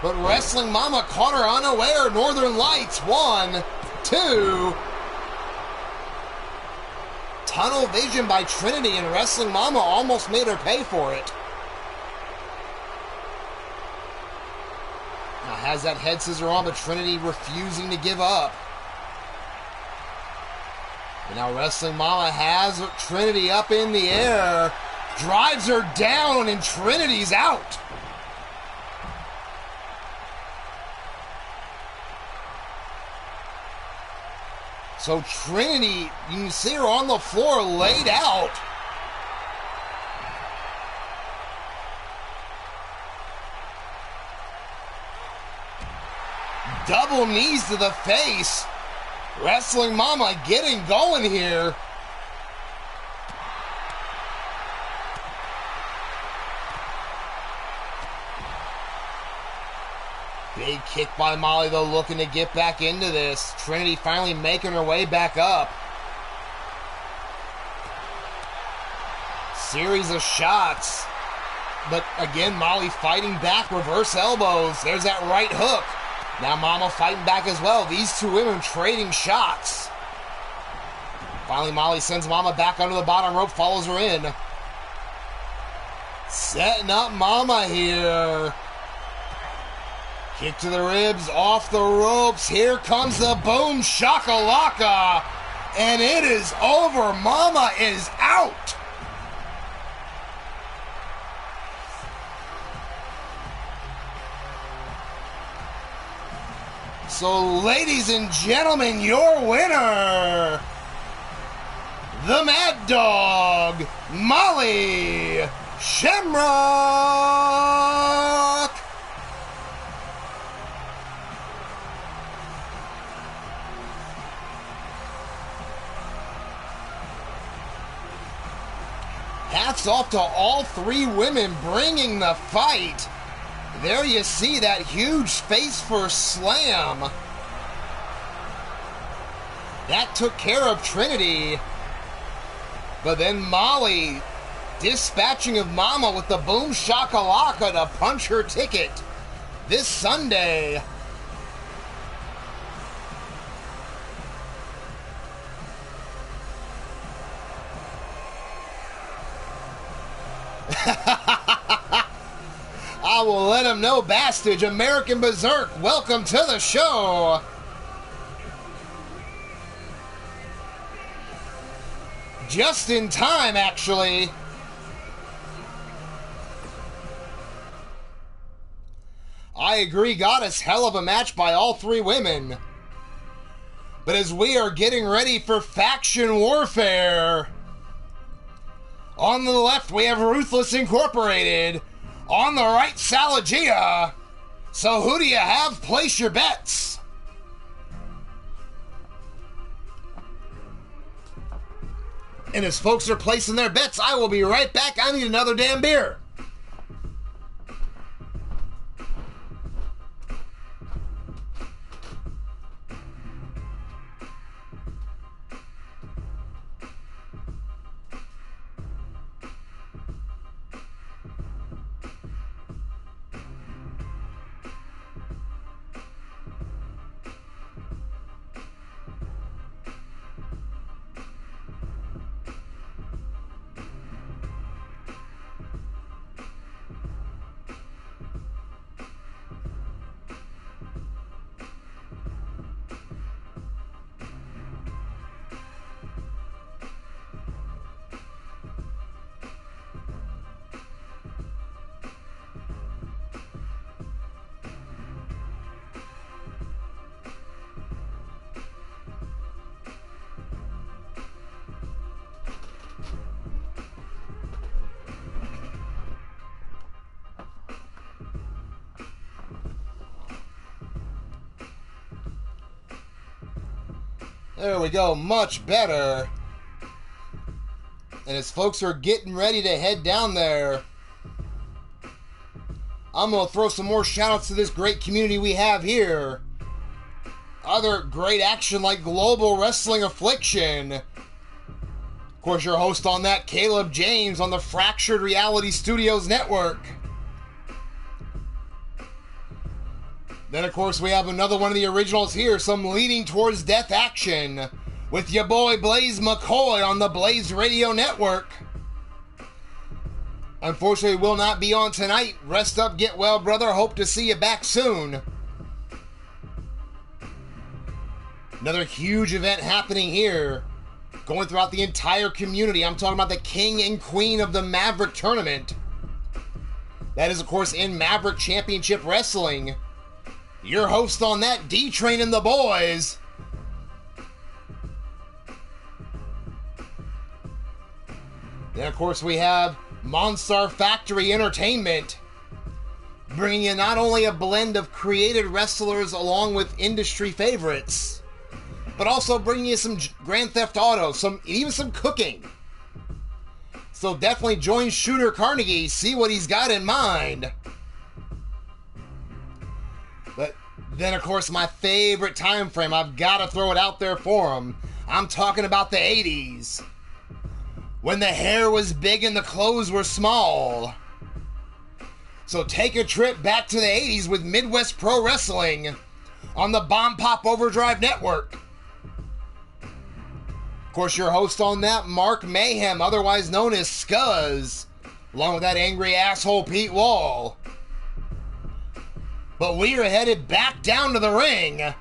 But Wrestling Mama caught her unaware. Northern Lights, 1, 2. Tunnel vision by Trinity, and Wrestling Mama almost made her pay for it. Now has that head scissor on, but Trinity refusing to give up. And now Wrestling Mama has Trinity up in the air, drives her down, and Trinity's out. So Trinity, you can see her on the floor laid out. Double knees to the face. Wrestling Mama getting going here. Big kick by Molly, though, looking to get back into this. Trinity finally making her way back up. Series of shots. But again, Molly fighting back, reverse elbows. There's that right hook. Now Mama fighting back as well. These two women trading shots. Finally, Molly sends Mama back under the bottom rope, follows her in. Setting up Mama here. Kick to the ribs, off the ropes. Here comes the boom shakalaka. And it is over. Mama is out. So, ladies and gentlemen, your winner, the Mad Dog, Molly Shamrock. Hats off to all three women bringing the fight. There you see that huge face first slam. That took care of Trinity. But then Molly dispatching of Mama with the boom shakalaka to punch her ticket this Sunday. I will let him know, Bastage, American Berserk, welcome to the show. Just in time, actually. I agree, Goddess, hell of a match by all three women. But as we are getting ready for faction warfare, on the left we have Ruthless Incorporated. On the right, Salagia. So who do you have? Place your bets. And as folks are placing their bets, I will be right back. I need another damn beer. There we go, much better. And as folks are getting ready to head down there, I'm going to throw some more shout-outs to this great community we have here. Other great action like Global Wrestling Affliction. Of course, your host on that, Caleb James, on the Fractured Reality Studios Network. Then, of course, we have another one of the originals here, some Leading Towards Death action with your boy Blaze McCoy on the Blaze Radio Network. Unfortunately, will not be on tonight. Rest up, get well, brother. Hope to see you back soon. Another huge event happening here, going throughout the entire community. I'm talking about the King and Queen of the Maverick Tournament. That is, of course, in Maverick Championship Wrestling. Your host on that, D-Train and the boys. Then, of course, we have Monstar Factory Entertainment, bringing you not only a blend of created wrestlers along with industry favorites, but also bringing you some Grand Theft Auto, even some cooking. So definitely join Shooter Carnegie, see what he's got in mind. But then, of course, my favorite time frame, I've got to throw it out there for him. I'm talking about the 80s. When the hair was big and the clothes were small. So take a trip back to the 80s with Midwest Pro Wrestling on the Bomb Pop Overdrive Network. Of course, your host on that, Mark Mayhem, otherwise known as Scuzz, along with that angry asshole Pete Wall. But we are headed back down to the ring.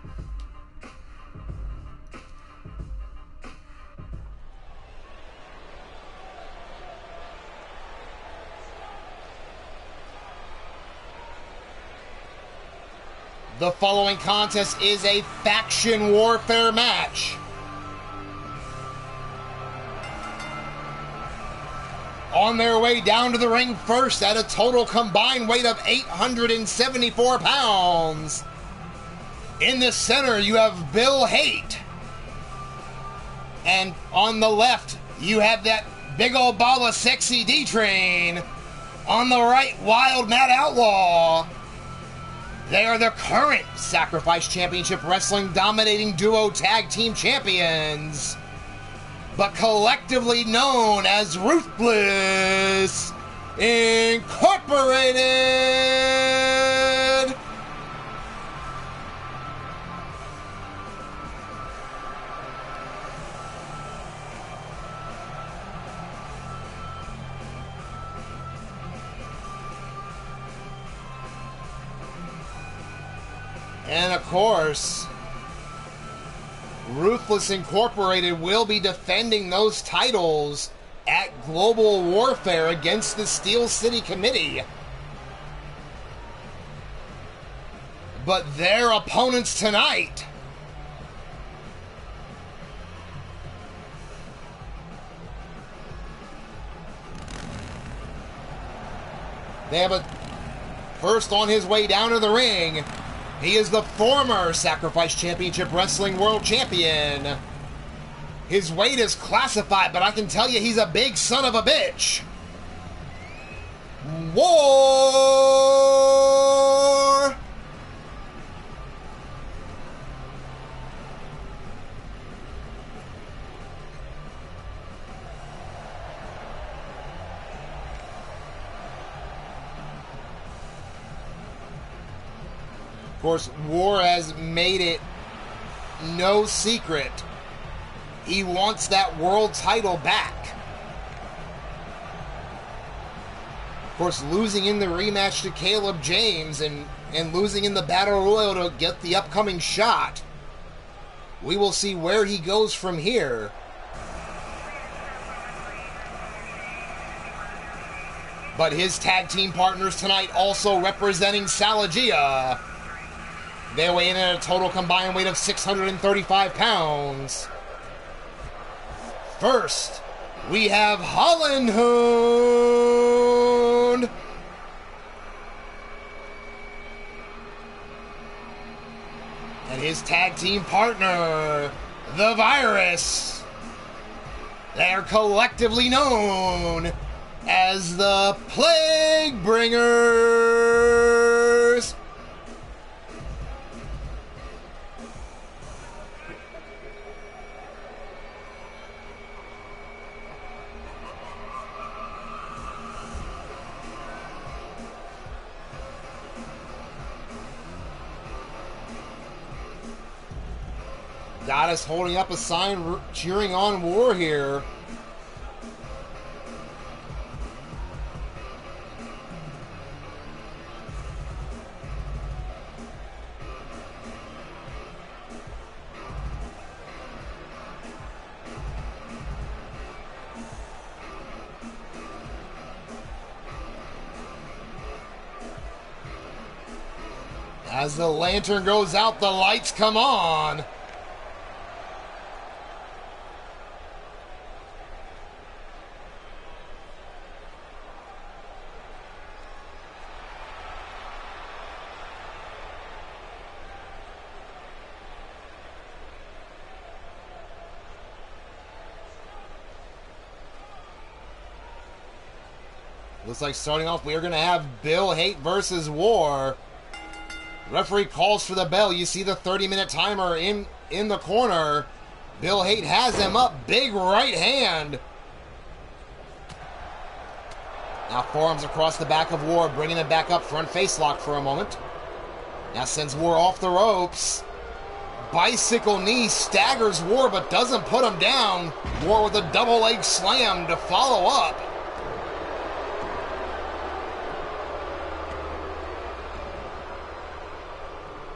The following contest is a faction warfare match. On their way down to the ring first at a total combined weight of 874 pounds. In the center, you have Bill Haight. And on the left, you have that big old ball of sexy D-Train. On the right, Wild Matt Outlaw. They are the current Sacrifice Championship Wrestling dominating duo tag team champions, but collectively known as Ruthless Incorporated. And of course, Ruthless Incorporated will be defending those titles at Global Warfare against the Steel City Committee. But their opponents tonight, they have a first on his way down to the ring. He is the former Sacrifice Championship Wrestling World Champion. His weight is classified, but I can tell you he's a big son of a bitch. War! Of course, War has made it no secret. He wants that world title back. Of course, losing in the rematch to Caleb James and losing in the Battle Royal to get the upcoming shot. We will see where he goes from here. But his tag team partners tonight also representing Salagia. They weigh in at a total combined weight of 635 pounds. First, we have Holland Hoon. And his tag team partner, the Virus. They're collectively known as the Plague Bringers. Goddess holding up a sign cheering on War here. As the lantern goes out, the lights come on. Looks like starting off, we are going to have Bill Hate versus War. Referee calls for the bell. You see the 30-minute timer in the corner. Bill Hate has him up. Big right hand. Now forearms across the back of War, bringing it back up. Front face lock for a moment. Now sends War off the ropes. Bicycle knee staggers War, but doesn't put him down. War with a double leg slam to follow up.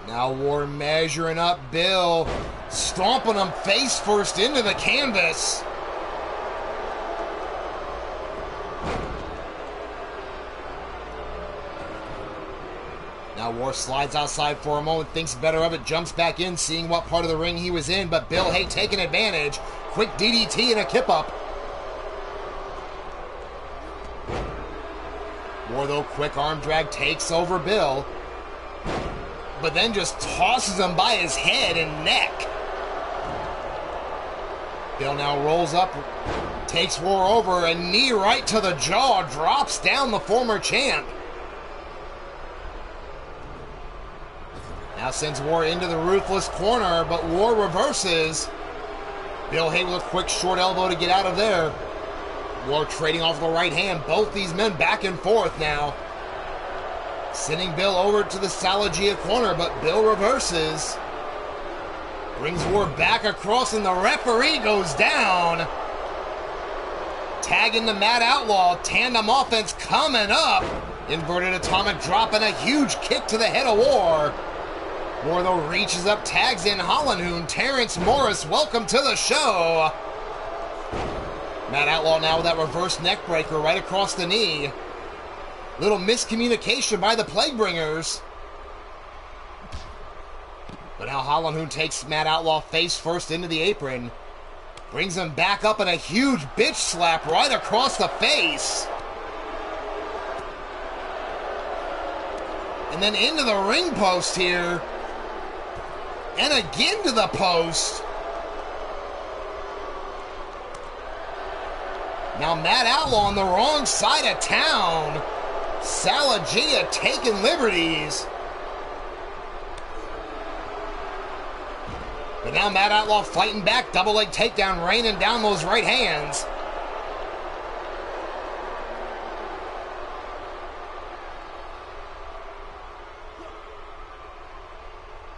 Now War measuring up Bill, stomping him face first into the canvas. Now War slides outside for a moment, thinks better of it, jumps back in, seeing what part of the ring he was in, but Bill Hate taking advantage. Quick DDT and a kip up. War, though, quick arm drag takes over Bill, but then just tosses him by his head and neck. Bill now rolls up, takes War over, a knee right to the jaw, drops down the former champ. Now sends War into the Ruthless corner, but War reverses. Bill Hate with a quick short elbow to get out of there. War trading off the right hand, both these men back and forth now. Sending Bill over to the Salagia corner, but Bill reverses. Brings War back across, and the referee goes down. Tagging the Mad Outlaw. Tandem offense coming up. Inverted atomic drop and a huge kick to the head of War. War, though, reaches up, tags in Hollenhoon. Terrence Morris, welcome to the show. Mad Outlaw now with that reverse neck breaker right across the knee. Little miscommunication by the Plague Bringers. But now Hollenhoon takes Mad Outlaw face first into the apron. Brings him back up in a huge bitch slap right across the face. And then into the ring post here. And again to the post. Now Mad Outlaw on the wrong side of town. Salagia taking liberties. But now Mad Outlaw fighting back. Double leg takedown, raining down those right hands.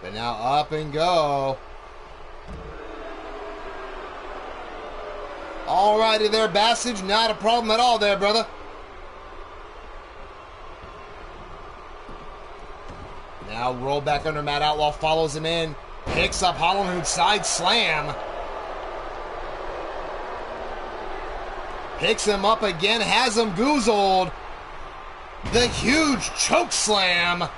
But now up and go. Alrighty there, Bassage. Not a problem at all there, brother. Now roll back under. Mad Outlaw follows him in. Picks up Hollenhoon side slam. Picks him up again. Has him goozled. The huge choke slam.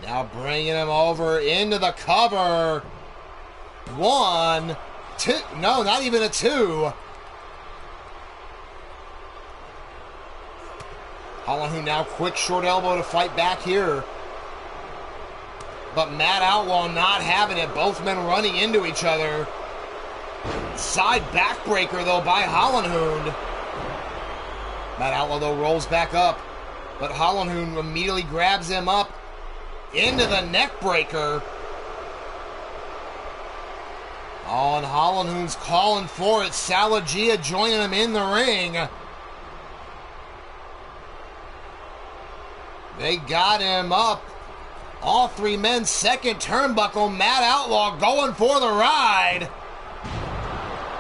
Now bringing him over into the cover. 1, 2. No, not even a 2. Hollenhoon now quick short elbow to fight back here. But Matt Outlaw not having it. Both men running into each other. Side backbreaker, though, by Hollenhund. Matt Outlaw, though, rolls back up. But Hollenhund immediately grabs him up into the neck breaker. Oh, and Hollenhund's calling for it. Salagia joining him in the ring. They got him up. All three men, second turnbuckle. Matt Outlaw going for the ride.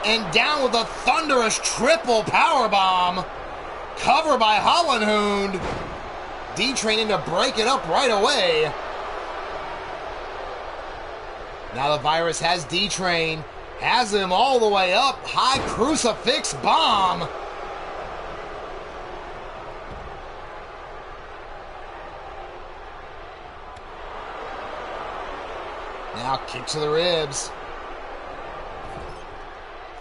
And down with a thunderous triple powerbomb. Cover by Hollenhund. D-Train in to break it up right away. Now the Virus has D-Train. Has him all the way up. High crucifix bomb. Now kick to the ribs.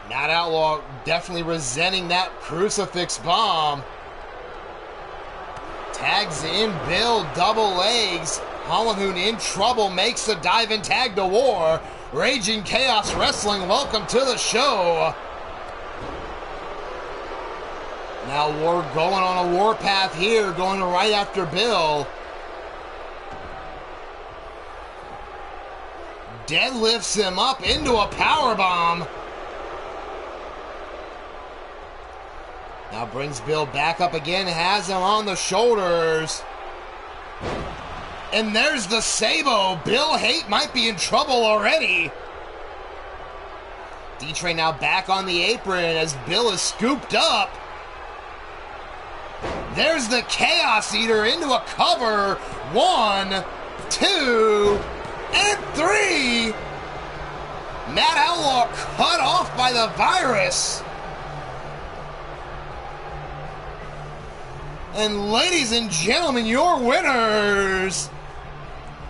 Matt Outlaw definitely resenting that crucifix bomb. Tags in Bill, double legs. Hollenhund in trouble, makes the dive and tag to War. Raging Chaos Wrestling, welcome to the show. Now War going on a warpath here, going right after Bill. Deadlifts him up into a powerbomb. Now brings Bill back up again, has him on the shoulders. And there's the Sabo. Bill Haight might be in trouble already. D-Train now back on the apron as Bill is scooped up. There's the Chaos Eater into a cover. 1, 2, and 3. Matt Outlaw cut off by the Virus. And ladies and gentlemen, your winners,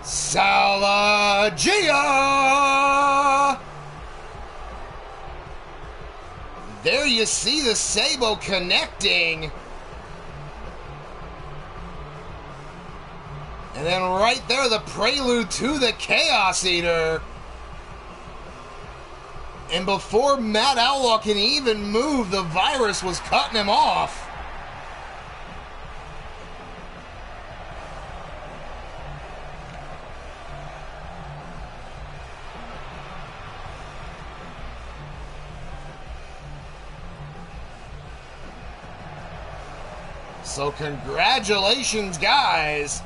Salagia. There you see the Sabo connecting. And then right there, the prelude to the Chaos Eater. And before Matt Outlaw can even move, the Virus was cutting him off. So congratulations, guys.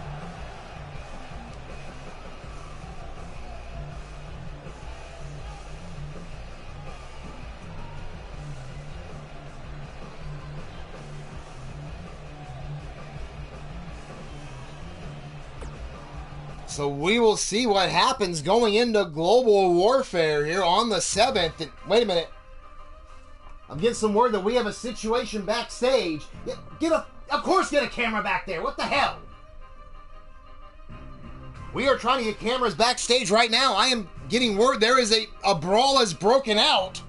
So we will see what happens going into Global Warfare here on the 7th. And wait a minute. I'm getting some word that we have a situation backstage. Of course get a camera back there. What the hell? We are trying to get cameras backstage right now. I am getting word there is a brawl has broken out.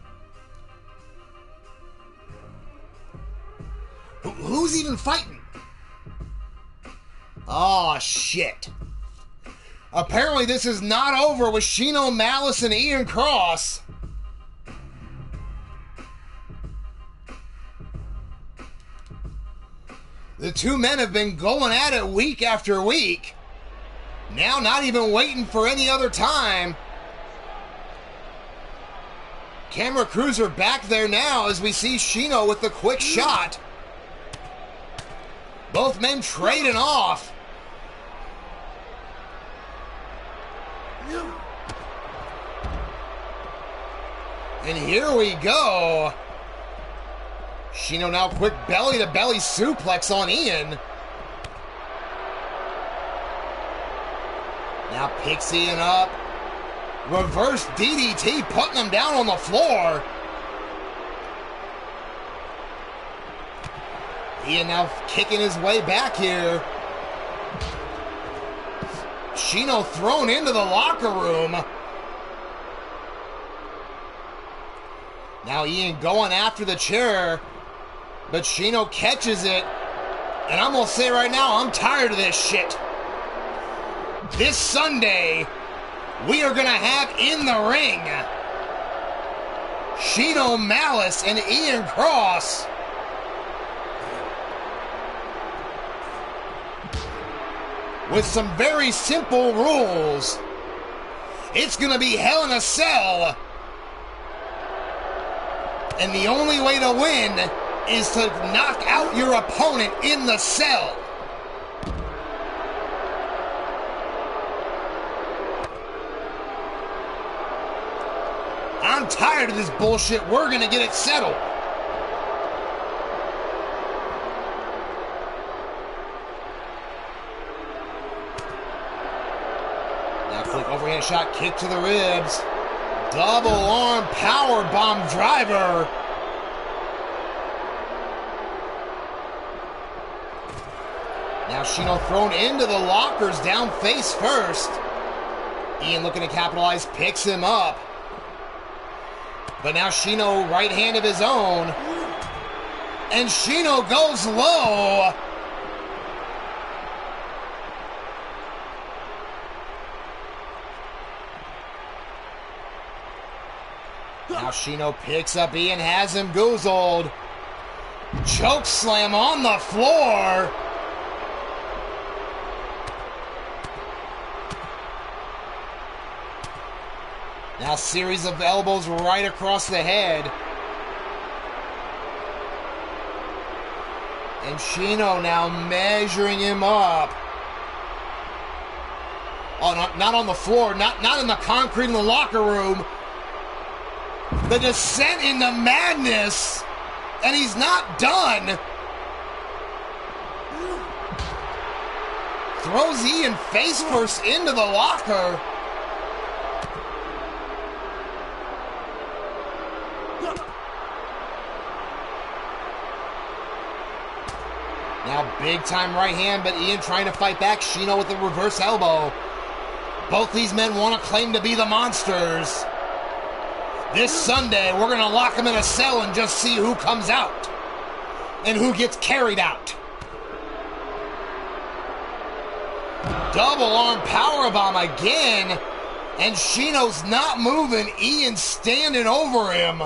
Who's even fighting? Oh, shit. Apparently this is not over with Shino Malice and Ian Cross. The two men have been going at it week after week. Now not even waiting for any other time. Camera crews are back there now as we see Shino with the quick shot. Both men trading off. And here we go. Shino now quick belly-to-belly suplex on Ian. Now picks Ian up. Reverse DDT, putting him down on the floor. Ian now kicking his way back here. Shino thrown into the locker room. Now Ian going after the chair, but Shino catches it. And I'm going to say right now, I'm tired of this shit. This Sunday, we are going to have in the ring Shino Malice and Ian Cross. With some very simple rules. It's going to be Hell in a Cell. And the only way to win is to knock out your opponent in the cell. I'm tired of this bullshit. We're going to get it settled. Now, quick overhand shot, kick to the ribs. Double arm power bomb driver. Now Shino thrown into the lockers, down face first. Ian looking to capitalize, picks him up. But now Shino right hand of his own. And Shino goes low. Now Shino picks up Ian, has him goozled. Choke slam on the floor. Now series of elbows right across the head. And Shino now measuring him up. Oh, not on the floor, not in the concrete in the locker room. The descent into madness, and he's not done. Throws Ian face first into the locker. Now big time right hand, but Ian trying to fight back. Shino with the reverse elbow. Both these men want to claim to be the monsters. This Sunday, we're going to lock them in a cell and just see who comes out and who gets carried out. Double arm powerbomb again, and Shino's not moving. Ian's standing over him.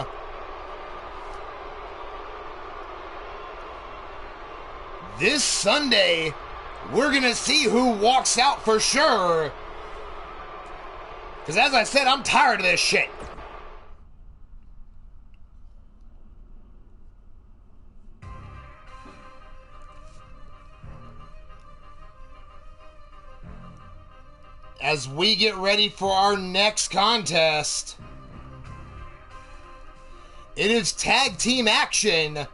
This Sunday, we're going to see who walks out for sure. Because as I said, I'm tired of this shit. As we get ready for our next contest, it is tag team action.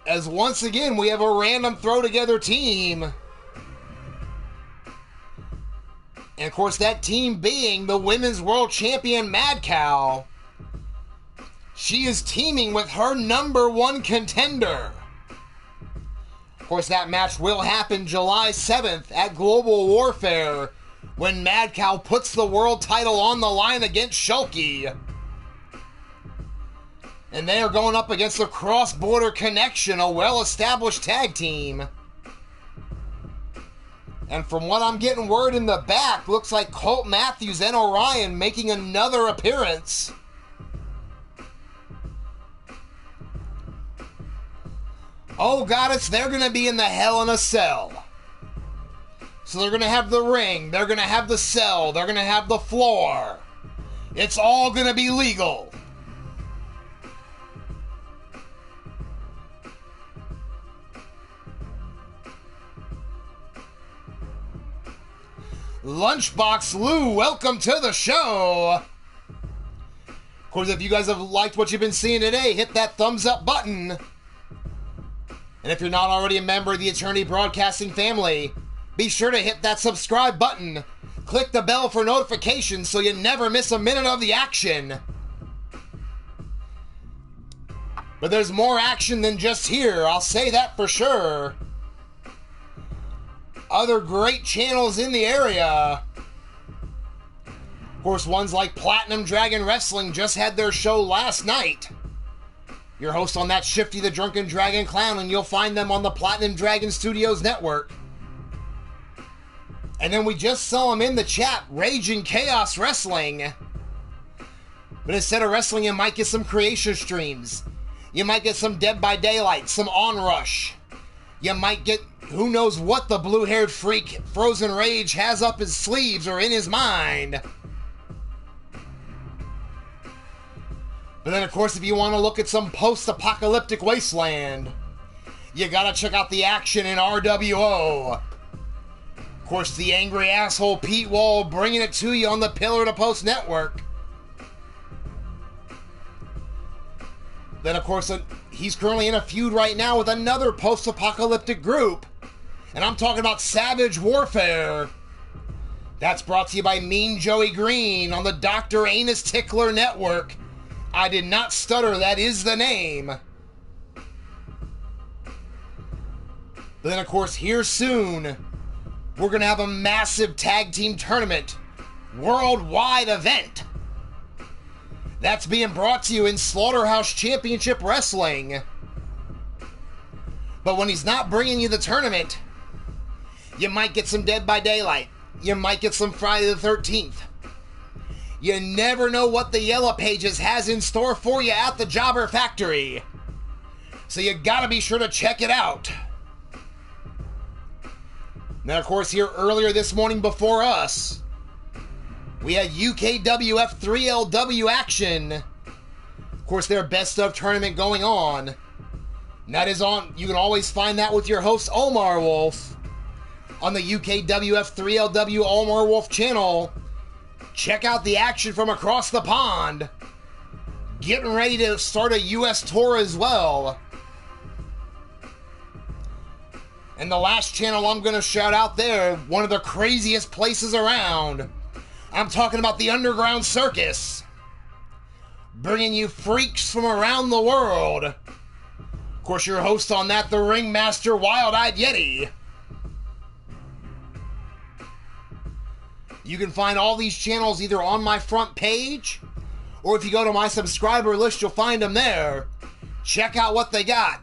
As once again, we have a random throw together team. And of course, that team being the Women's World Champion Mad Cow. She is teaming with her #1 contender. Of course, that match will happen July 7th at Global Warfare when Mad Cow puts the world title on the line against Shulky. And they are going up against the Cross Border Connection, a well-established tag team. And from what I'm getting word in the back, looks like Colt Matthews and Orion making another appearance. Oh, Goddess, they're going to be in the Hell in a Cell. So they're going to have the ring, they're going to have the cell, they're going to have the floor. It's all going to be legal. Lunchbox Lou, welcome to the show. Of course, if you guys have liked what you've been seeing today, hit that thumbs up button. And if you're not already a member of the Eternity Broadcasting family, be sure to hit that subscribe button. Click the bell for notifications so you never miss a minute of the action. But there's more action than just here, I'll say that for sure. Other great channels in the area. Of course, ones like Platinum Dragon Wrestling just had their show last night. Your host on that, Shifty the Drunken Dragon Clown, and you'll find them on the Platinum Dragon Studios network. And then we just saw him in the chat, Raging Chaos Wrestling. But instead of wrestling, you might get some creation streams. You might get some Dead by Daylight, some Onrush. You might get who knows what the blue-haired freak Frozen Rage has up his sleeves or in his mind. But then, of course, if you want to look at some post-apocalyptic wasteland, you gotta check out the action in RWO. Of course, the angry asshole Pete Wall bringing it to you on the Pillar to Post Network. Then, of course, he's currently in a feud right now with another post-apocalyptic group. And I'm talking about Savage Warfare. That's brought to you by Mean Joey Green on the Dr. Anus Tickler Network. I did not stutter, that is the name. But then, of course, here soon, we're going to have a massive tag team tournament, worldwide event. That's being brought to you in Slaughterhouse Championship Wrestling. But when he's not bringing you the tournament, you might get some Dead by Daylight. You might get some Friday the 13th. You never know what the Yellow Pages has in store for you at the Jobber Factory. So you gotta be sure to check it out. Now, of course, here earlier this morning before us, we had UKWF 3LW action. Of course, their best of tournament going on. And that is on, you can always find that with your host, Omar Wolf, on the UKWF 3LW Omar Wolf channel. Check out the action from across the pond. Getting ready to start a US tour as well. And the last channel I'm going to shout out there, one of the craziest places around. I'm talking about the Underground Circus. Bringing you freaks from around the world. Of course, your host on that, the Ringmaster Wild-Eyed Yeti. You can find all these channels either on my front page, or if you go to my subscriber list, you'll find them there. Check out what they got.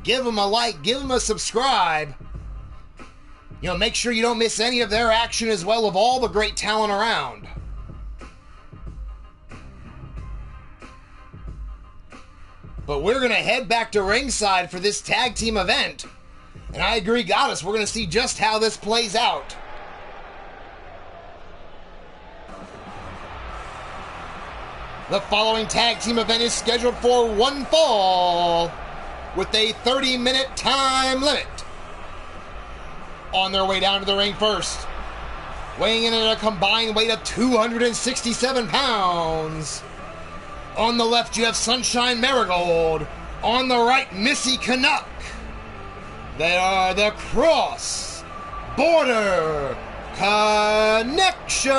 Give them a like, give them a subscribe. You know, make sure you don't miss any of their action as well of all the great talent around. But we're going to head back to ringside for this tag team event. And I agree, Goddess, we're going to see just how this plays out. The following tag team event is scheduled for one fall with a 30-minute time limit. On their way down to the ring first, weighing in at a combined weight of 267 pounds. On the left, you have Sunshine Marigold. On the right, Missy Canuck. They are the Cross Border Connection.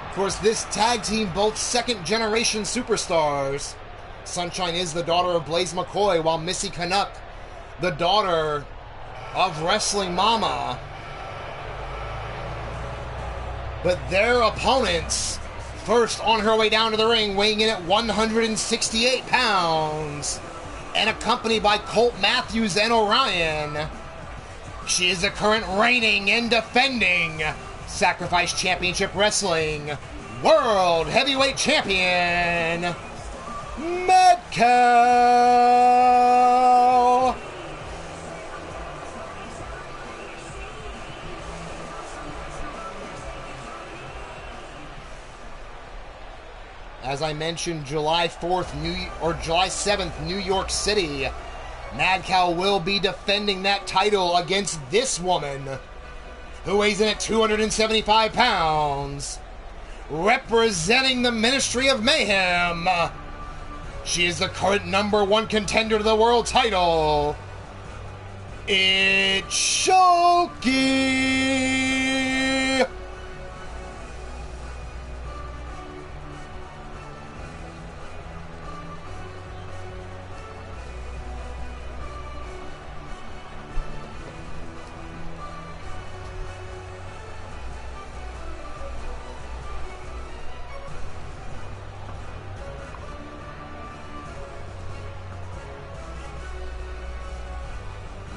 Of course, this tag team, both second-generation superstars. Sunshine is the daughter of Blaze McCoy, while Missy Canuck, the daughter of Wrestling Mama. But their opponents, first on her way down to the ring, weighing in at 168 pounds, and accompanied by Colt Matthews and Orion. She is the current reigning and defending Sacrifice Championship Wrestling World Heavyweight Champion, Mad Cow. As I mentioned, July 4th, July 7th, New York City, Mad Cow will be defending that title against this woman, who weighs in at 275 pounds, representing the Ministry of Mayhem. She is the current #1 contender to the world title. It's Shoki.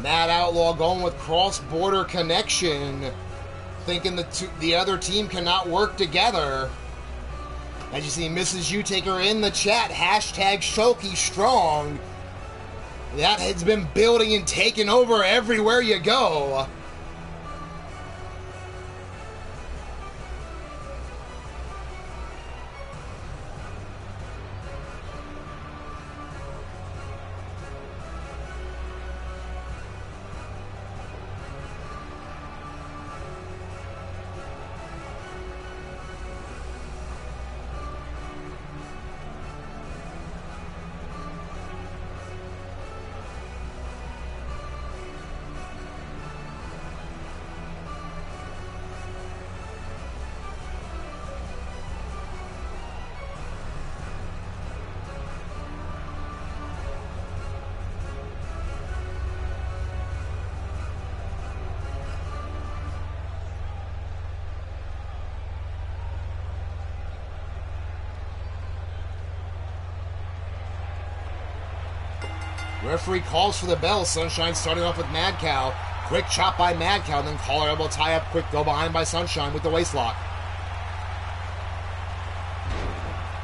Mad Outlaw going with cross-border connection, thinking the other team cannot work together. As you see Mrs. U-Taker in the chat, hashtag Shoki Strong. That has been building and taking over everywhere you go. Referee calls for the bell. Sunshine starting off with Mad Cow. Quick chop by Mad Cow, then collar elbow tie up. Quick go behind by Sunshine with the waist lock.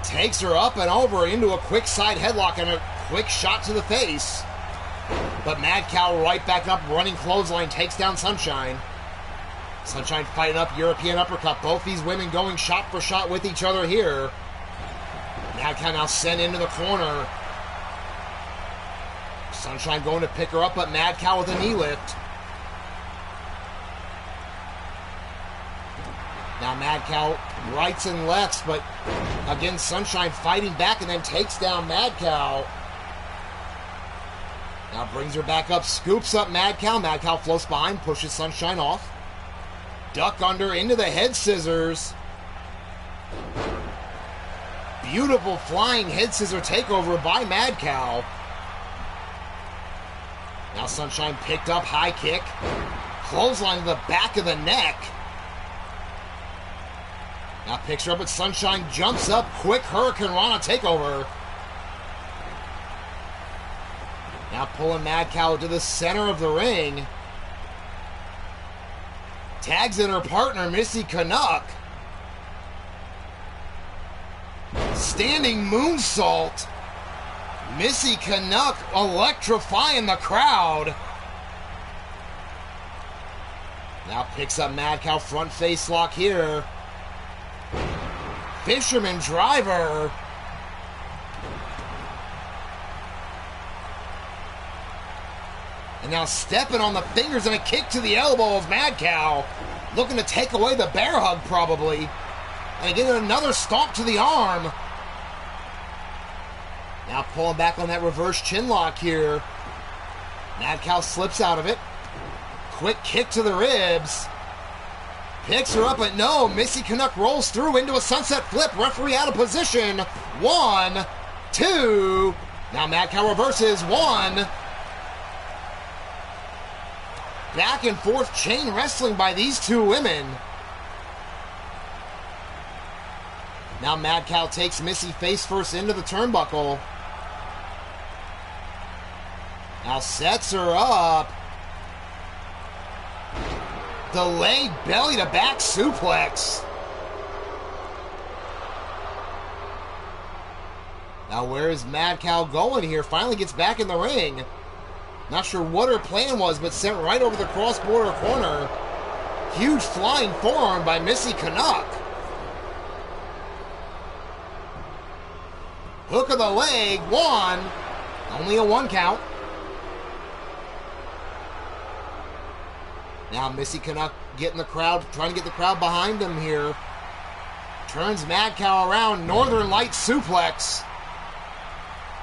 Takes her up and over into a quick side headlock and a quick shot to the face. But Mad Cow right back up, running clothesline, takes down Sunshine. Sunshine fighting up, European uppercut. Both these women going shot for shot with each other here. Mad Cow now sent into the corner. Sunshine going to pick her up, but Mad Cow with a knee lift. Now Mad Cow rights and lefts, but again Sunshine fighting back and then takes down Mad Cow. Now brings her back up, scoops up Mad Cow. Mad Cow floats behind, pushes Sunshine off. Duck under into the head scissors. Beautiful flying head scissor takeover by Mad Cow. Now Sunshine picked up, high kick. Clothesline to the back of the neck. Now picks her up, but Sunshine jumps up. Quick Hurricane Rana takeover. Now pulling Mad Cow to the center of the ring. Tags in her partner, Missy Canuck. Standing moonsault. Missy Canuck electrifying the crowd. Now picks up Mad Cow, front face lock here. Fisherman driver. And now stepping on the fingers and a kick to the elbow of Mad Cow. Looking to take away the bear hug probably. And again another stomp to the arm. Now pulling back on that reverse chin lock here. Mad Cow slips out of it. Quick kick to the ribs. Picks her up, but no. Missy Canuck rolls through into a sunset flip. Referee out of position. 1, 2. Now Mad Cow reverses. 1. Back and forth chain wrestling by these two women. Now Mad Cow takes Missy face first into the turnbuckle. Now sets her up. Delayed belly to back suplex. Now where is Mad Cow going here? Finally gets back in the ring. Not sure what her plan was, but sent right over the cross-border corner. Huge flying forearm by Missy Canuck. Hook of the leg, 1. Only a 1 count. Now Missy Canuck getting the crowd, trying to get the crowd behind him here. Turns Mad Cow around, Northern Light suplex.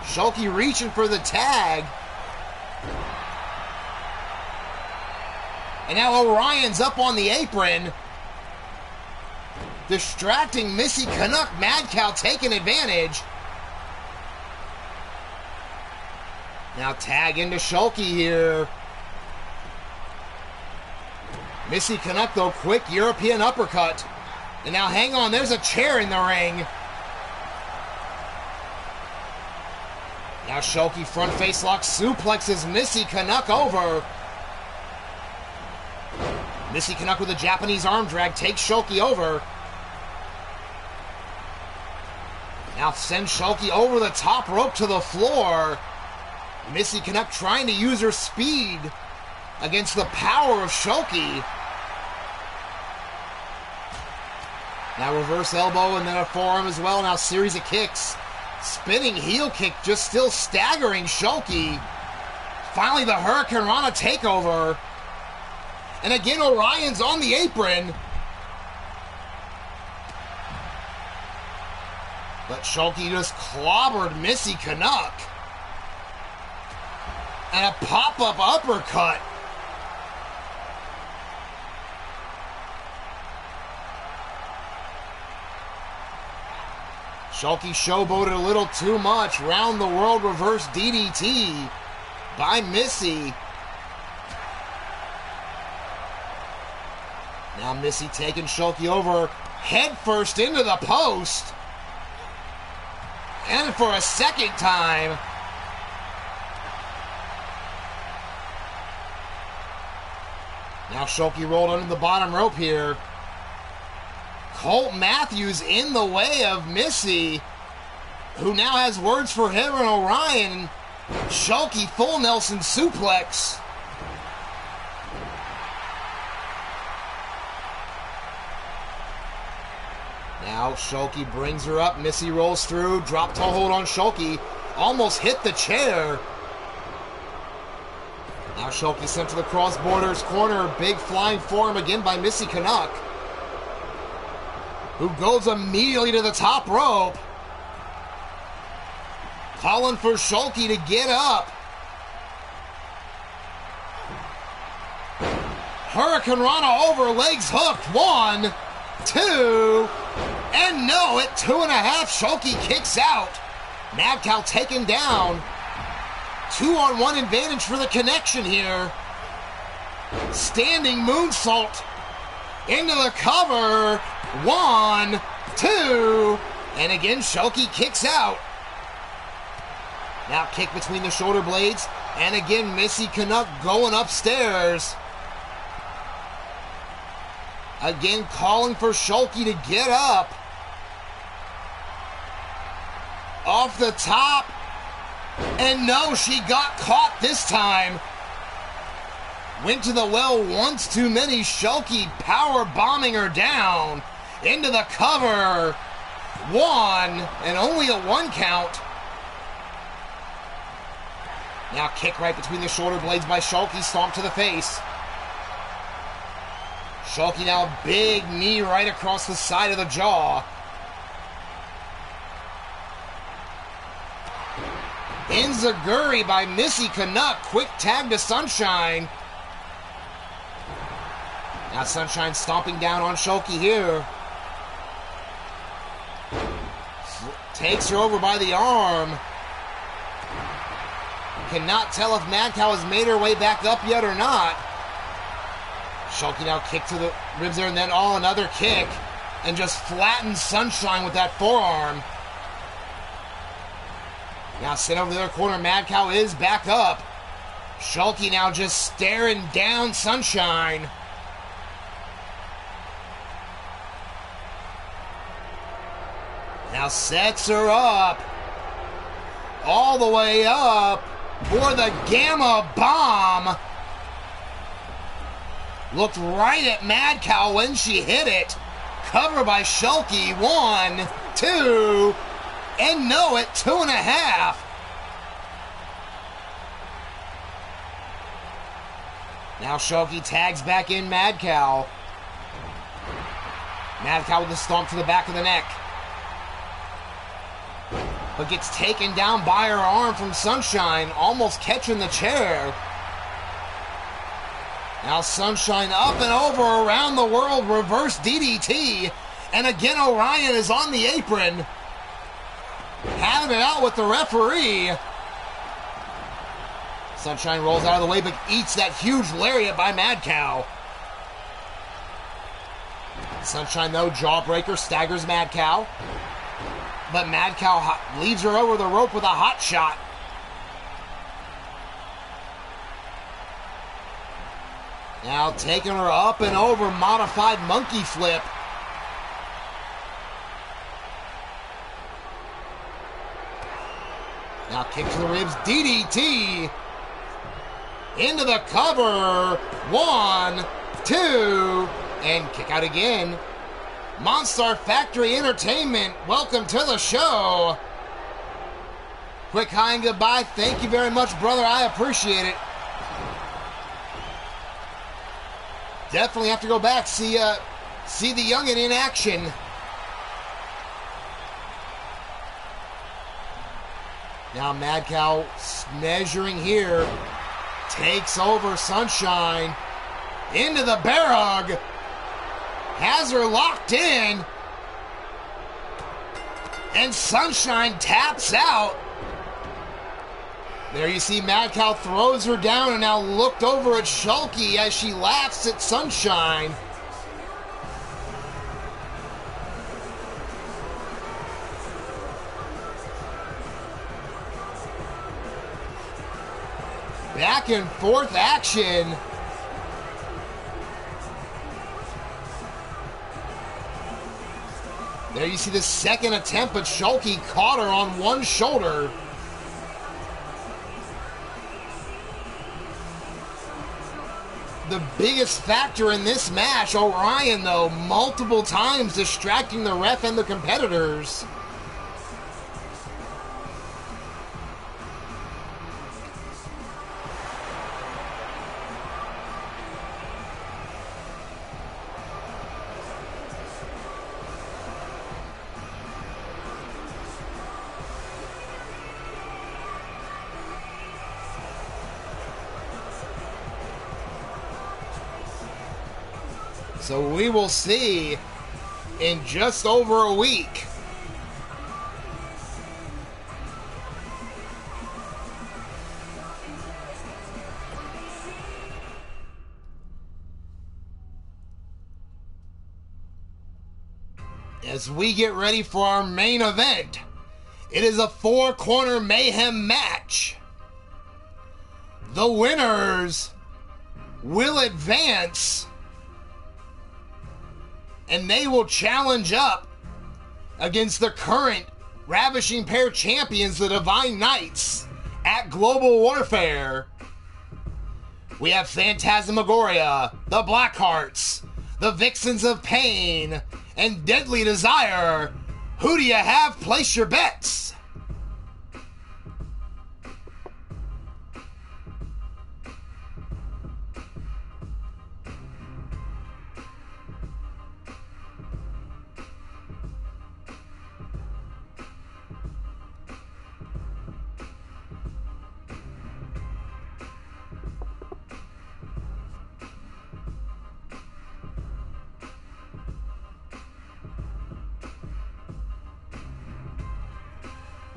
Shulky reaching for the tag. And now Orion's up on the apron. Distracting Missy Canuck. Mad Cow taking advantage. Now tag into Shulky here. Missy Canuck though, quick European uppercut. And now hang on, there's a chair in the ring. Now Shulky front face lock suplexes Missy Canuck over. Missy Canuck with a Japanese arm drag takes Shoki over. Now sends Shoki over the top rope to the floor. Missy Canuck trying to use her speed against the power of Shoki. Now reverse elbow and then a forearm as well. Now series of kicks. Spinning heel kick just still staggering Shoki. Finally the Hurricane Rana takeover. And again Orion's on the apron. But Shoki just clobbered Missy Canuck. And a pop-up uppercut. Shoki showboated a little too much. Round the world reverse DDT by Missy. Now Missy taking Shoki over head first into the post. And for a second time. Now Shoki rolled under the bottom rope here. Colt Matthews in the way of Missy, who now has words for him and Orion. Shoki full Nelson suplex. Now Shoki brings her up. Missy rolls through. Drop toe hold on Shoki. Almost hit the chair. Now Shoki sent to the crossborders corner. Big flying forearm again by Missy Canuck, who goes immediately to the top rope. Calling for Shoki to get up. Hurricane Rana over, legs hooked. 1, 2, and no, at 2.5, Shoki kicks out. Mad Cow taken down. 2-on-1 advantage for the connection here. Standing moonsault into the cover. 1, 2, and again Shoki kicks out. Now kick between the shoulder blades, and again Missy Canuck going upstairs. Again calling for Shoki to get up. Off the top, and no, she got caught this time. Went to the well once too many. Shoki power bombing her down into the cover. 1, and only a 1 count. Now kick right between the shoulder blades by Shoki, stomp to the face. Shoki now a big knee right across the side of the jaw. Enziguri by Missy Canuck, quick tag to Sunshine. Now Sunshine stomping down on Shoki here. Takes her over by the arm. Cannot tell if Mad Cow has made her way back up yet or not. Shoki now kick to the ribs there, and then another kick. And just flattens Sunshine with that forearm. Now sent over the other corner. Mad Cow is back up. Shoki now just staring down Sunshine. Now sets her up. All the way up for the Gamma Bomb. Looked right at Mad Cow when she hit it. Cover by Shoki. 1, 2, and no, at 2.5. Now Shoki tags back in Mad Cow. Mad Cow with a stomp to the back of the neck. But gets taken down by her arm from Sunshine, almost catching the chair. Now Sunshine up and over around the world, reverse DDT. And again Orion is on the apron, having it out with the referee. Sunshine rolls out of the way, but eats that huge lariat by Mad Cow. Sunshine, though, jawbreaker, staggers Mad Cow. But Mad Cow leads her over the rope with a hot shot. Now taking her up and over, modified monkey flip. Now kick to the ribs, DDT. Into the cover. 1, 2, and kick out again. Monstar Factory Entertainment, welcome to the show. Quick hi and goodbye. Thank you very much, brother. I appreciate it. Definitely have to go back, see the youngin' in action. Now Mad Cow measuring here. Takes over Sunshine. Into the bear hug. Has her locked in. And Sunshine taps out. There you see Mad Cow throws her down and now looked over at Shulky as she laughs at Sunshine. Back and forth action. There you see the second attempt, but Shulky caught her on one shoulder. The biggest factor in this match, Orion, though, multiple times distracting the ref and the competitors. So we will see in just over a week. As we get ready for our main event, it is a 4-corner mayhem match. The winners will advance, and they will challenge up against the current Ravishing Pair champions, the Divine Knights, at Global Warfare. We have Phantasmagoria, the Blackhearts, the Vixens of Pain, and Deadly Desire. Who do you have? Place your bets.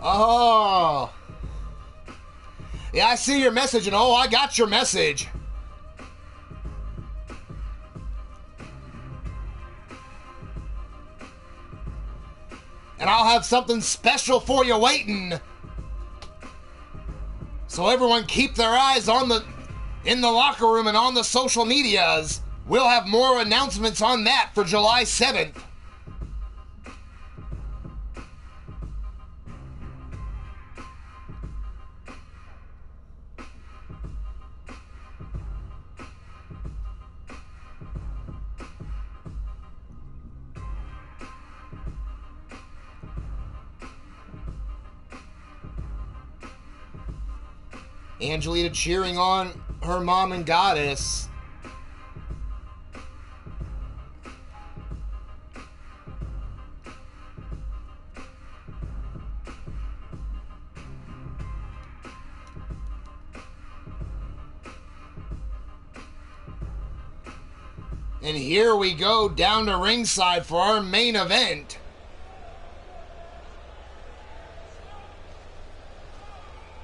Oh. Yeah, I see your message, and I got your message. And I'll have something special for you waiting. So everyone keep their eyes in the locker room and on the social medias. We'll have more announcements on that for July 7th. Angelita cheering on her mom and Goddess. And here we go down to ringside for our main event.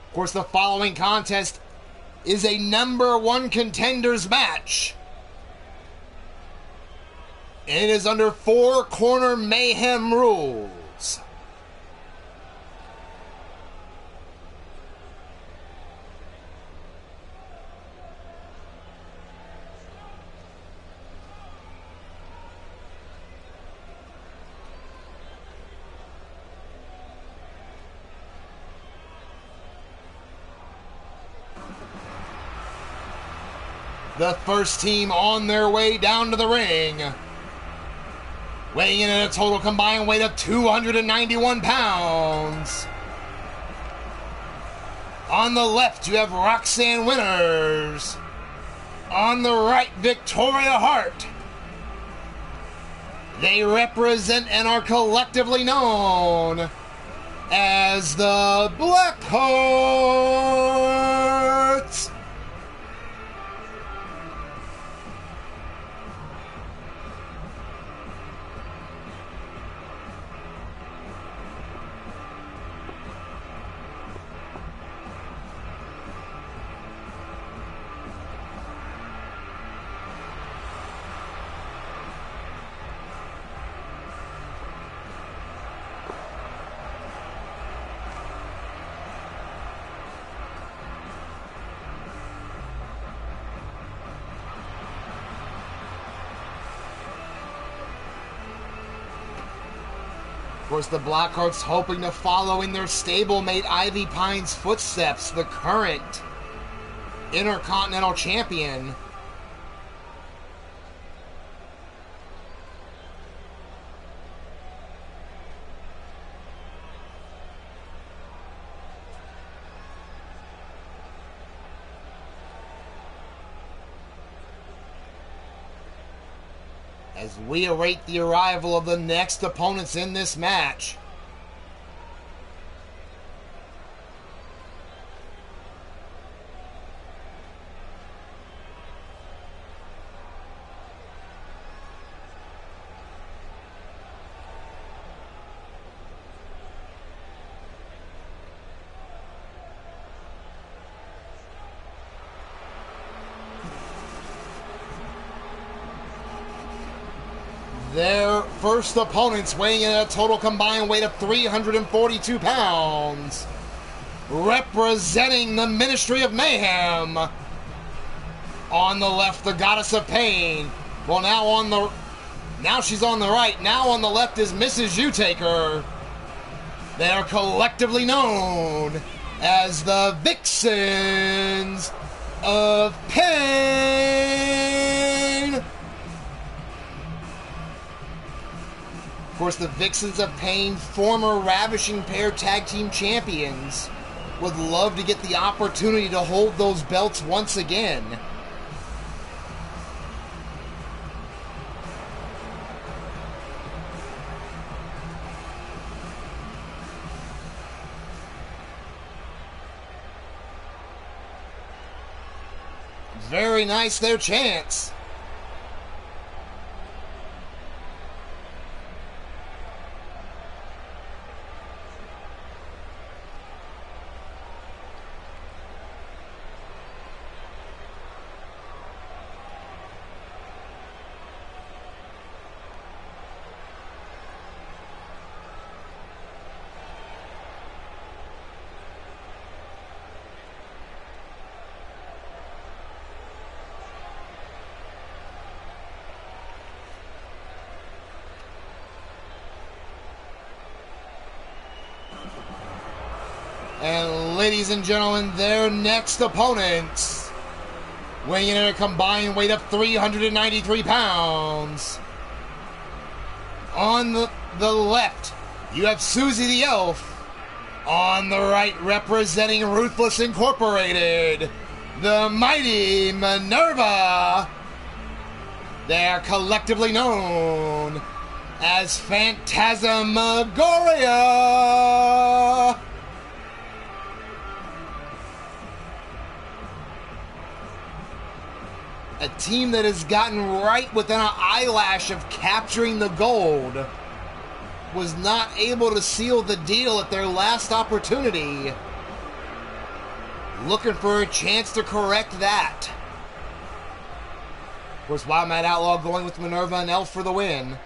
Of course, the following contest is a #1 contenders match. And it is under 4-corner mayhem rules. the first team on their way down to the ring. Weighing in at a total combined weight of 291 pounds. On the left, you have Roxanne Winters. On the right, Victoria Hart. They represent and are collectively known as the Blackhearts. Of course, the Blackhearts hoping to follow in their stablemate Ivy Pine's footsteps, the current Intercontinental Champion. As we await the arrival of the next opponents in this match. Their first opponents weighing in at a total combined weight of 342 pounds. Representing the Ministry of Mayhem. On the left, the Goddess of Pain. Well, now she's on the right. Now on the left is Mrs. U-Taker. They are collectively known as the Vixens of Pain. Of course, the Vixens of Pain, former Ravishing Pair Tag Team Champions, would love to get the opportunity to hold those belts once again. Very nice, their chance. And ladies and gentlemen, their next opponents, weighing in at a combined weight of 393 pounds. On the left, you have Susie the Elf. On the right, representing Ruthless Incorporated, the mighty Minerva. They are collectively known as Phantasmagoria. A team that has gotten right within an eyelash of capturing the gold was not able to seal the deal at their last opportunity. Looking for a chance to correct that. Of course, Wild Mad Outlaw going with Minerva and Elf for the win.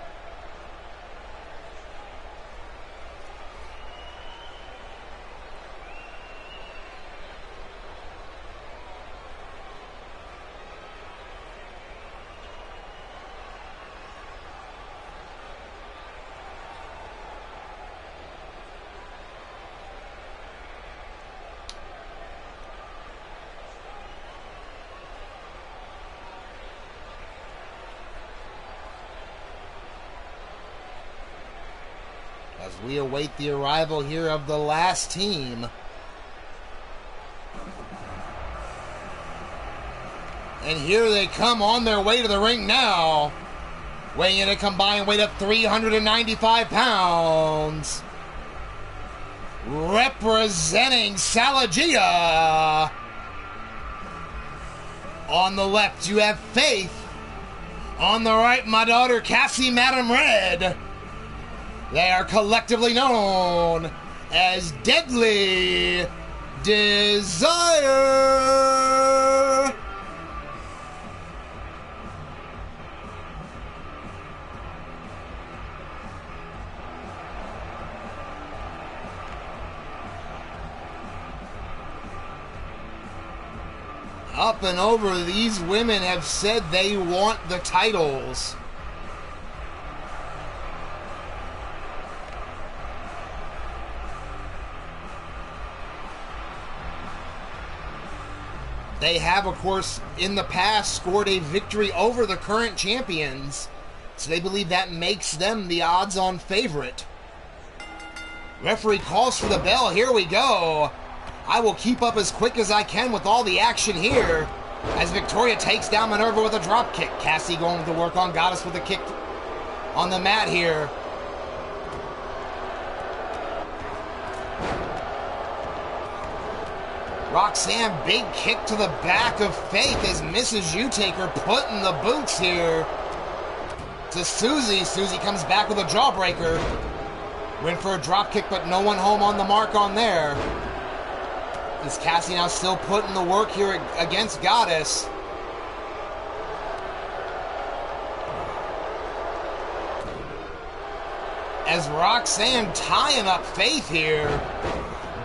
we await the arrival here of the last team. And here they come on their way to the ring now. Weighing in a combined weight of 395 pounds. Representing Salajia. On the left, you have Faith. On the right, my daughter, Cassie Madam Red. They are collectively known as Deadly Desire. Up and over, these women have said they want the titles. They have, of course, in the past scored a victory over the current champions, so they believe that makes them the odds-on favorite. Referee calls for the bell. Here we go. I will keep up as quick as I can with all the action here as Victoria takes down Minerva with a drop kick. Cassie going to work on Goddess with a kick on the mat here. Roxanne, big kick to the back of Faith as Mrs. Utaker putting the boots here to Susie. Susie comes back with a jawbreaker. Went for a drop kick, but no one home on the mark on there. Is Cassie now still putting the work here against Goddess? As Roxanne tying up Faith here.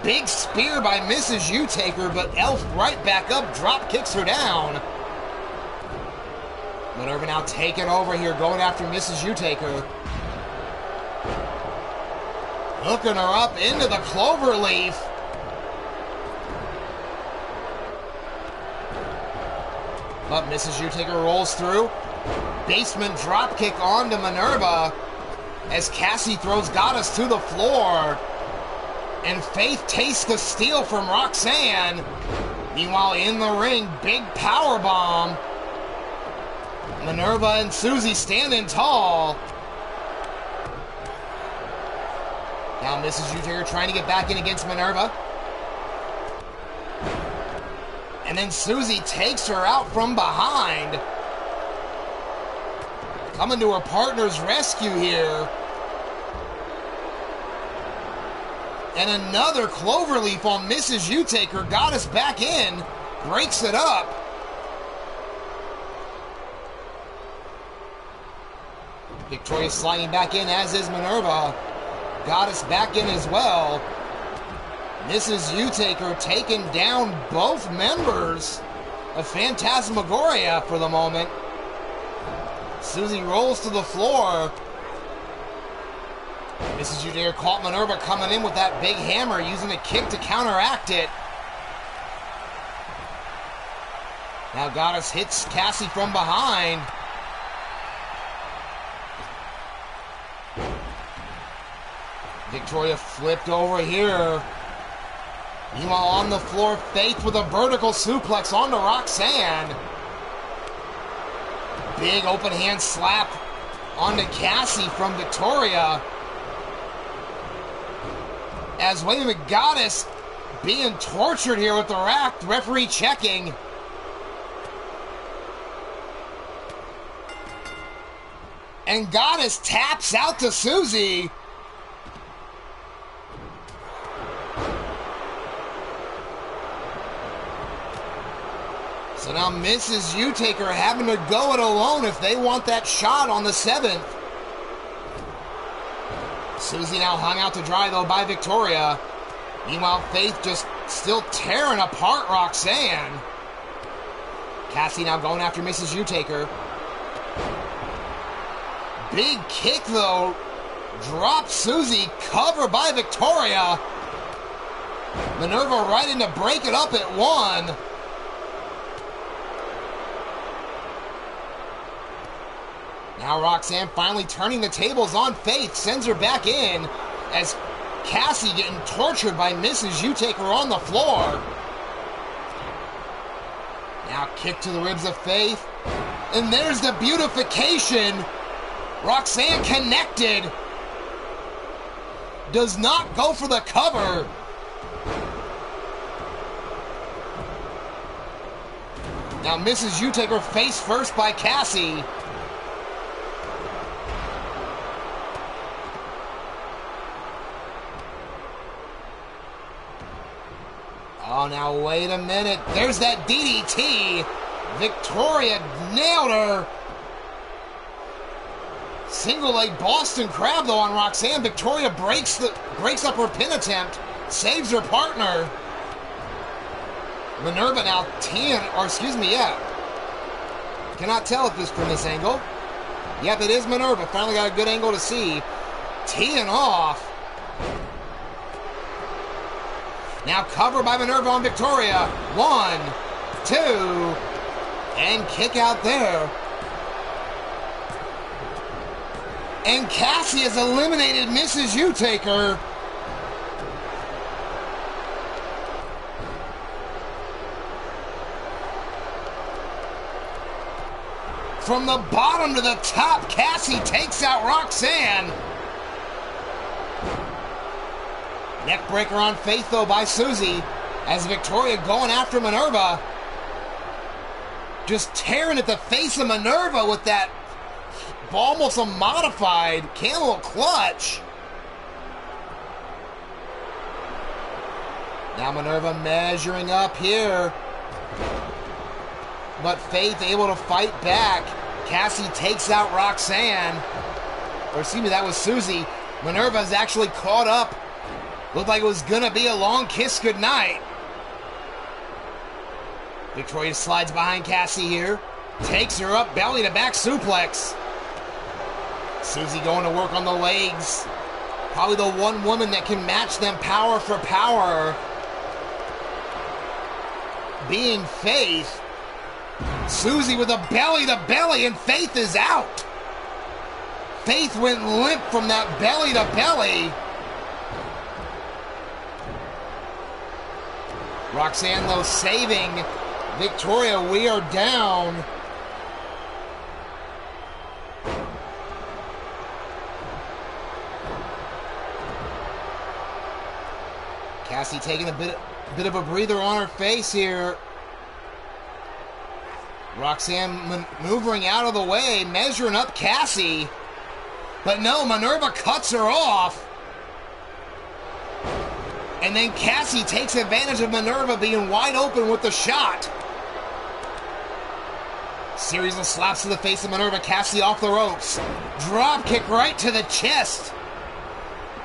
Big spear by Mrs. Utaker, but Elf right back up, drop kicks her down. Minerva now taking over here, going after Mrs. Utaker. Hooking her up into the clover leaf. But Mrs. Utaker rolls through. Basement dropkick onto Minerva as Cassie throws Goddess to the floor. And Faith tastes the steel from Roxanne. Meanwhile, in the ring, big power bomb. Minerva and Susie standing tall. Now Mrs. Utaker trying to get back in against Minerva. And then Susie takes her out from behind. Coming to her partner's rescue here. And another cloverleaf on Mrs. Utaker. Goddess back in. Breaks it up. Victoria sliding back in, as is Minerva. Goddess back in as well. Mrs. Utaker taking down both members of Phantasmagoria for the moment. Susie rolls to the floor. Mrs. Utaker caught Minerva coming in with that big hammer, using a kick to counteract it. Now Goddess hits Cassie from behind. Victoria flipped over here. Meanwhile, on the floor, Faith with a vertical suplex onto Roxanne. Big open hand slap onto Cassie from Victoria. As wait a minute, Goddess being tortured here with the rack. Referee checking. And Goddess taps out to Susie. So now Mrs. Utaker having to go it alone if they want that shot on the 7th. Susie now hung out to dry, though, by Victoria. Meanwhile, Faith just still tearing apart Roxanne. Cassie now going after Mrs. Utaker. Big kick, though. Drops Susie. Cover by Victoria. Minerva right in to break it up at 1. Now Roxanne finally turning the tables on Faith. Sends her back in. as Cassie getting tortured by Mrs. U-Taker on the floor. Now kick to the ribs of Faith. And there's the beautification. Roxanne connected. Does not go for the cover. Now Mrs. U-Taker face first by Cassie. Oh, now wait a minute. There's that DDT. Victoria nailed her. Single leg Boston Crab though on Roxanne. Victoria breaks up her pin attempt. Saves her partner. Minerva now cannot tell if this from this angle. Yep, it is Minerva. Finally got a good angle to see. Teeing off. Now cover by Minerva on Victoria. 1, 2, and kick out there. And Cassie has eliminated Mrs. U-Taker. From the bottom to the top, Cassie takes out Roxanne. Neckbreaker on Faith, though, by Susie. As Victoria going after Minerva. Just tearing at the face of Minerva with that almost a modified cantaloupe clutch. Now Minerva measuring up here. But Faith able to fight back. Cassie takes out Roxanne. Or excuse me, that was Susie. Minerva's actually caught up. Looked like it was gonna be a long kiss goodnight. Victoria slides behind Cassie here. Takes her up, belly to back suplex. Susie going to work on the legs. Probably the one woman that can match them power for power. Being Faith. Susie with a belly to belly, and Faith is out. Faith went limp from that belly to belly. Roxanne, though, saving Victoria. We are down. Cassie taking a bit of a breather on her face here. Roxanne maneuvering out of the way, measuring up Cassie. But no, Minerva cuts her off. And then Cassie takes advantage of Minerva being wide open with the shot. Series of slaps to the face of Minerva. Cassie off the ropes. Drop kick right to the chest.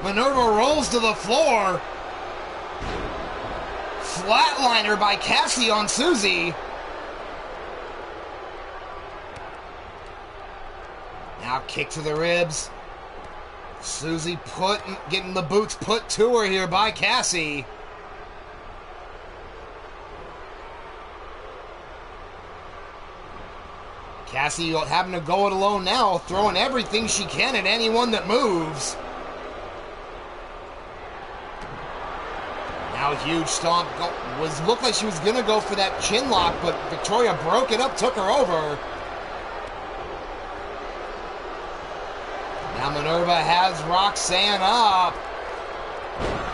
Minerva rolls to the floor. Flatliner by Cassie on Susie. Now kick to the ribs. Susie getting the boots put to her here by Cassie. Cassie having to go it alone now, throwing everything she can at anyone that moves. Now a huge stomp. Looked like she was going to go for that chin lock, but Victoria broke it up, took her over. Now Minerva has Roxanne up.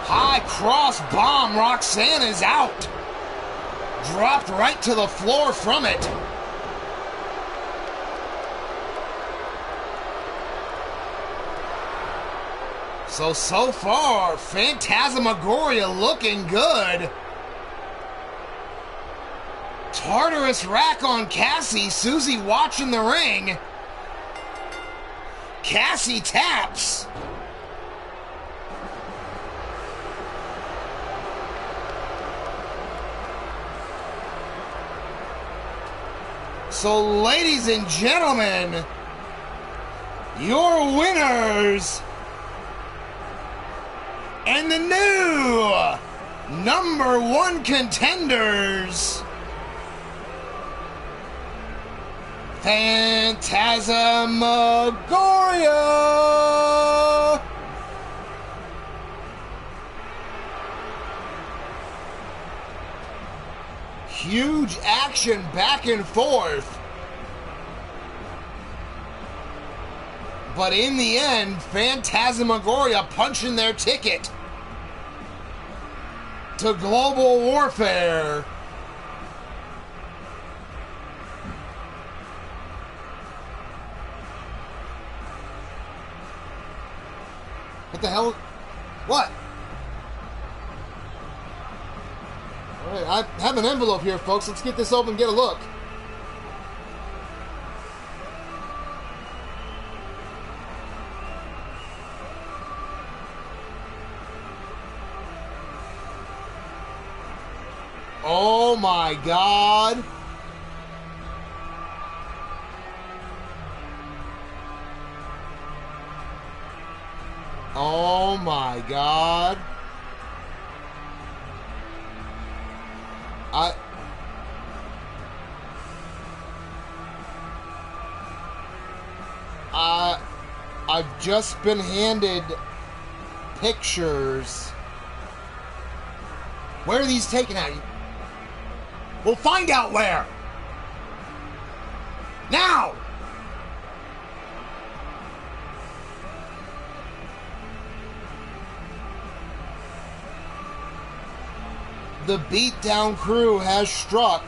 High cross bomb. Roxanne is out. Dropped right to the floor from it. So far, Phantasmagoria looking good. Tartarus rack on Cassie. Susie watching the ring. Cassie taps. So, ladies and gentlemen, your winners and the new #1 contenders, Phantasmagoria Huge action back and forth. But in the end, Phantasmagoria punching their ticket to Global Warfare. What the hell? What? Alright, I have an envelope here, folks. Let's get this open and get a look. Oh my God. Oh my God. I've just been handed pictures. Where are these taken at? We'll find out where. Now! The beatdown crew has struck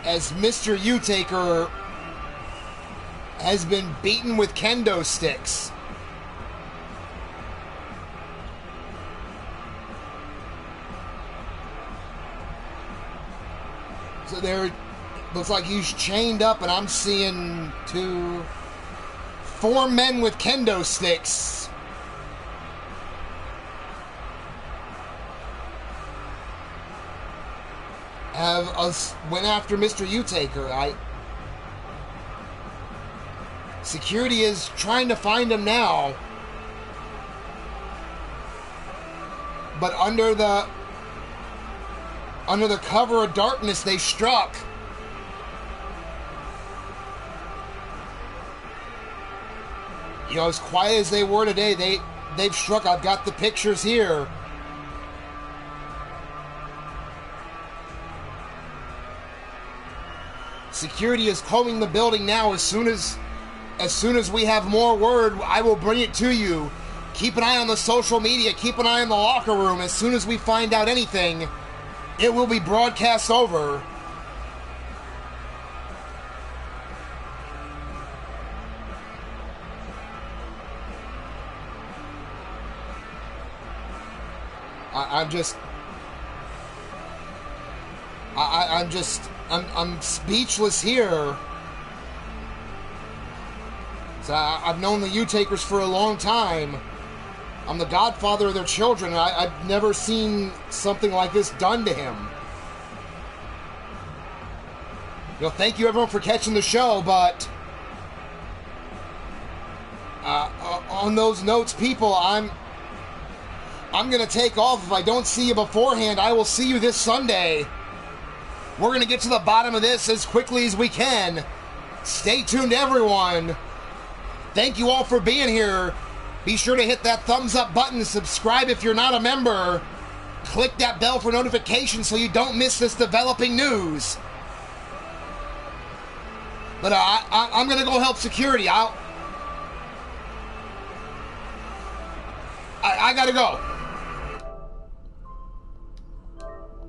as Mr. U-Taker has been beaten with kendo sticks. So there, looks like he's chained up, and I'm seeing 4 men with kendo sticks. Went after Mr. U-Taker. Security is trying to find him now, but under the cover of darkness, they struck. You know, as quiet as they were today, they've struck. I've got the pictures here. Security is combing the building now. As soon as we have more word, I will bring it to you. Keep an eye on the social media. Keep an eye on the locker room. As soon as we find out anything, it will be broadcast over. I'm speechless here. So I've known the U-Takers for a long time. I'm the godfather of their children, and I've never seen something like this done to him. You know, thank you everyone for catching the show, but on those notes, people, I'm gonna take off. If I don't see you beforehand, I will see you this Sunday. We're gonna get to the bottom of this as quickly as we can. Stay tuned, everyone. Thank you all for being here. Be sure to hit that thumbs up button, subscribe if you're not a member. Click that bell for notifications so you don't miss this developing news. But I'm gonna go help security. I gotta go.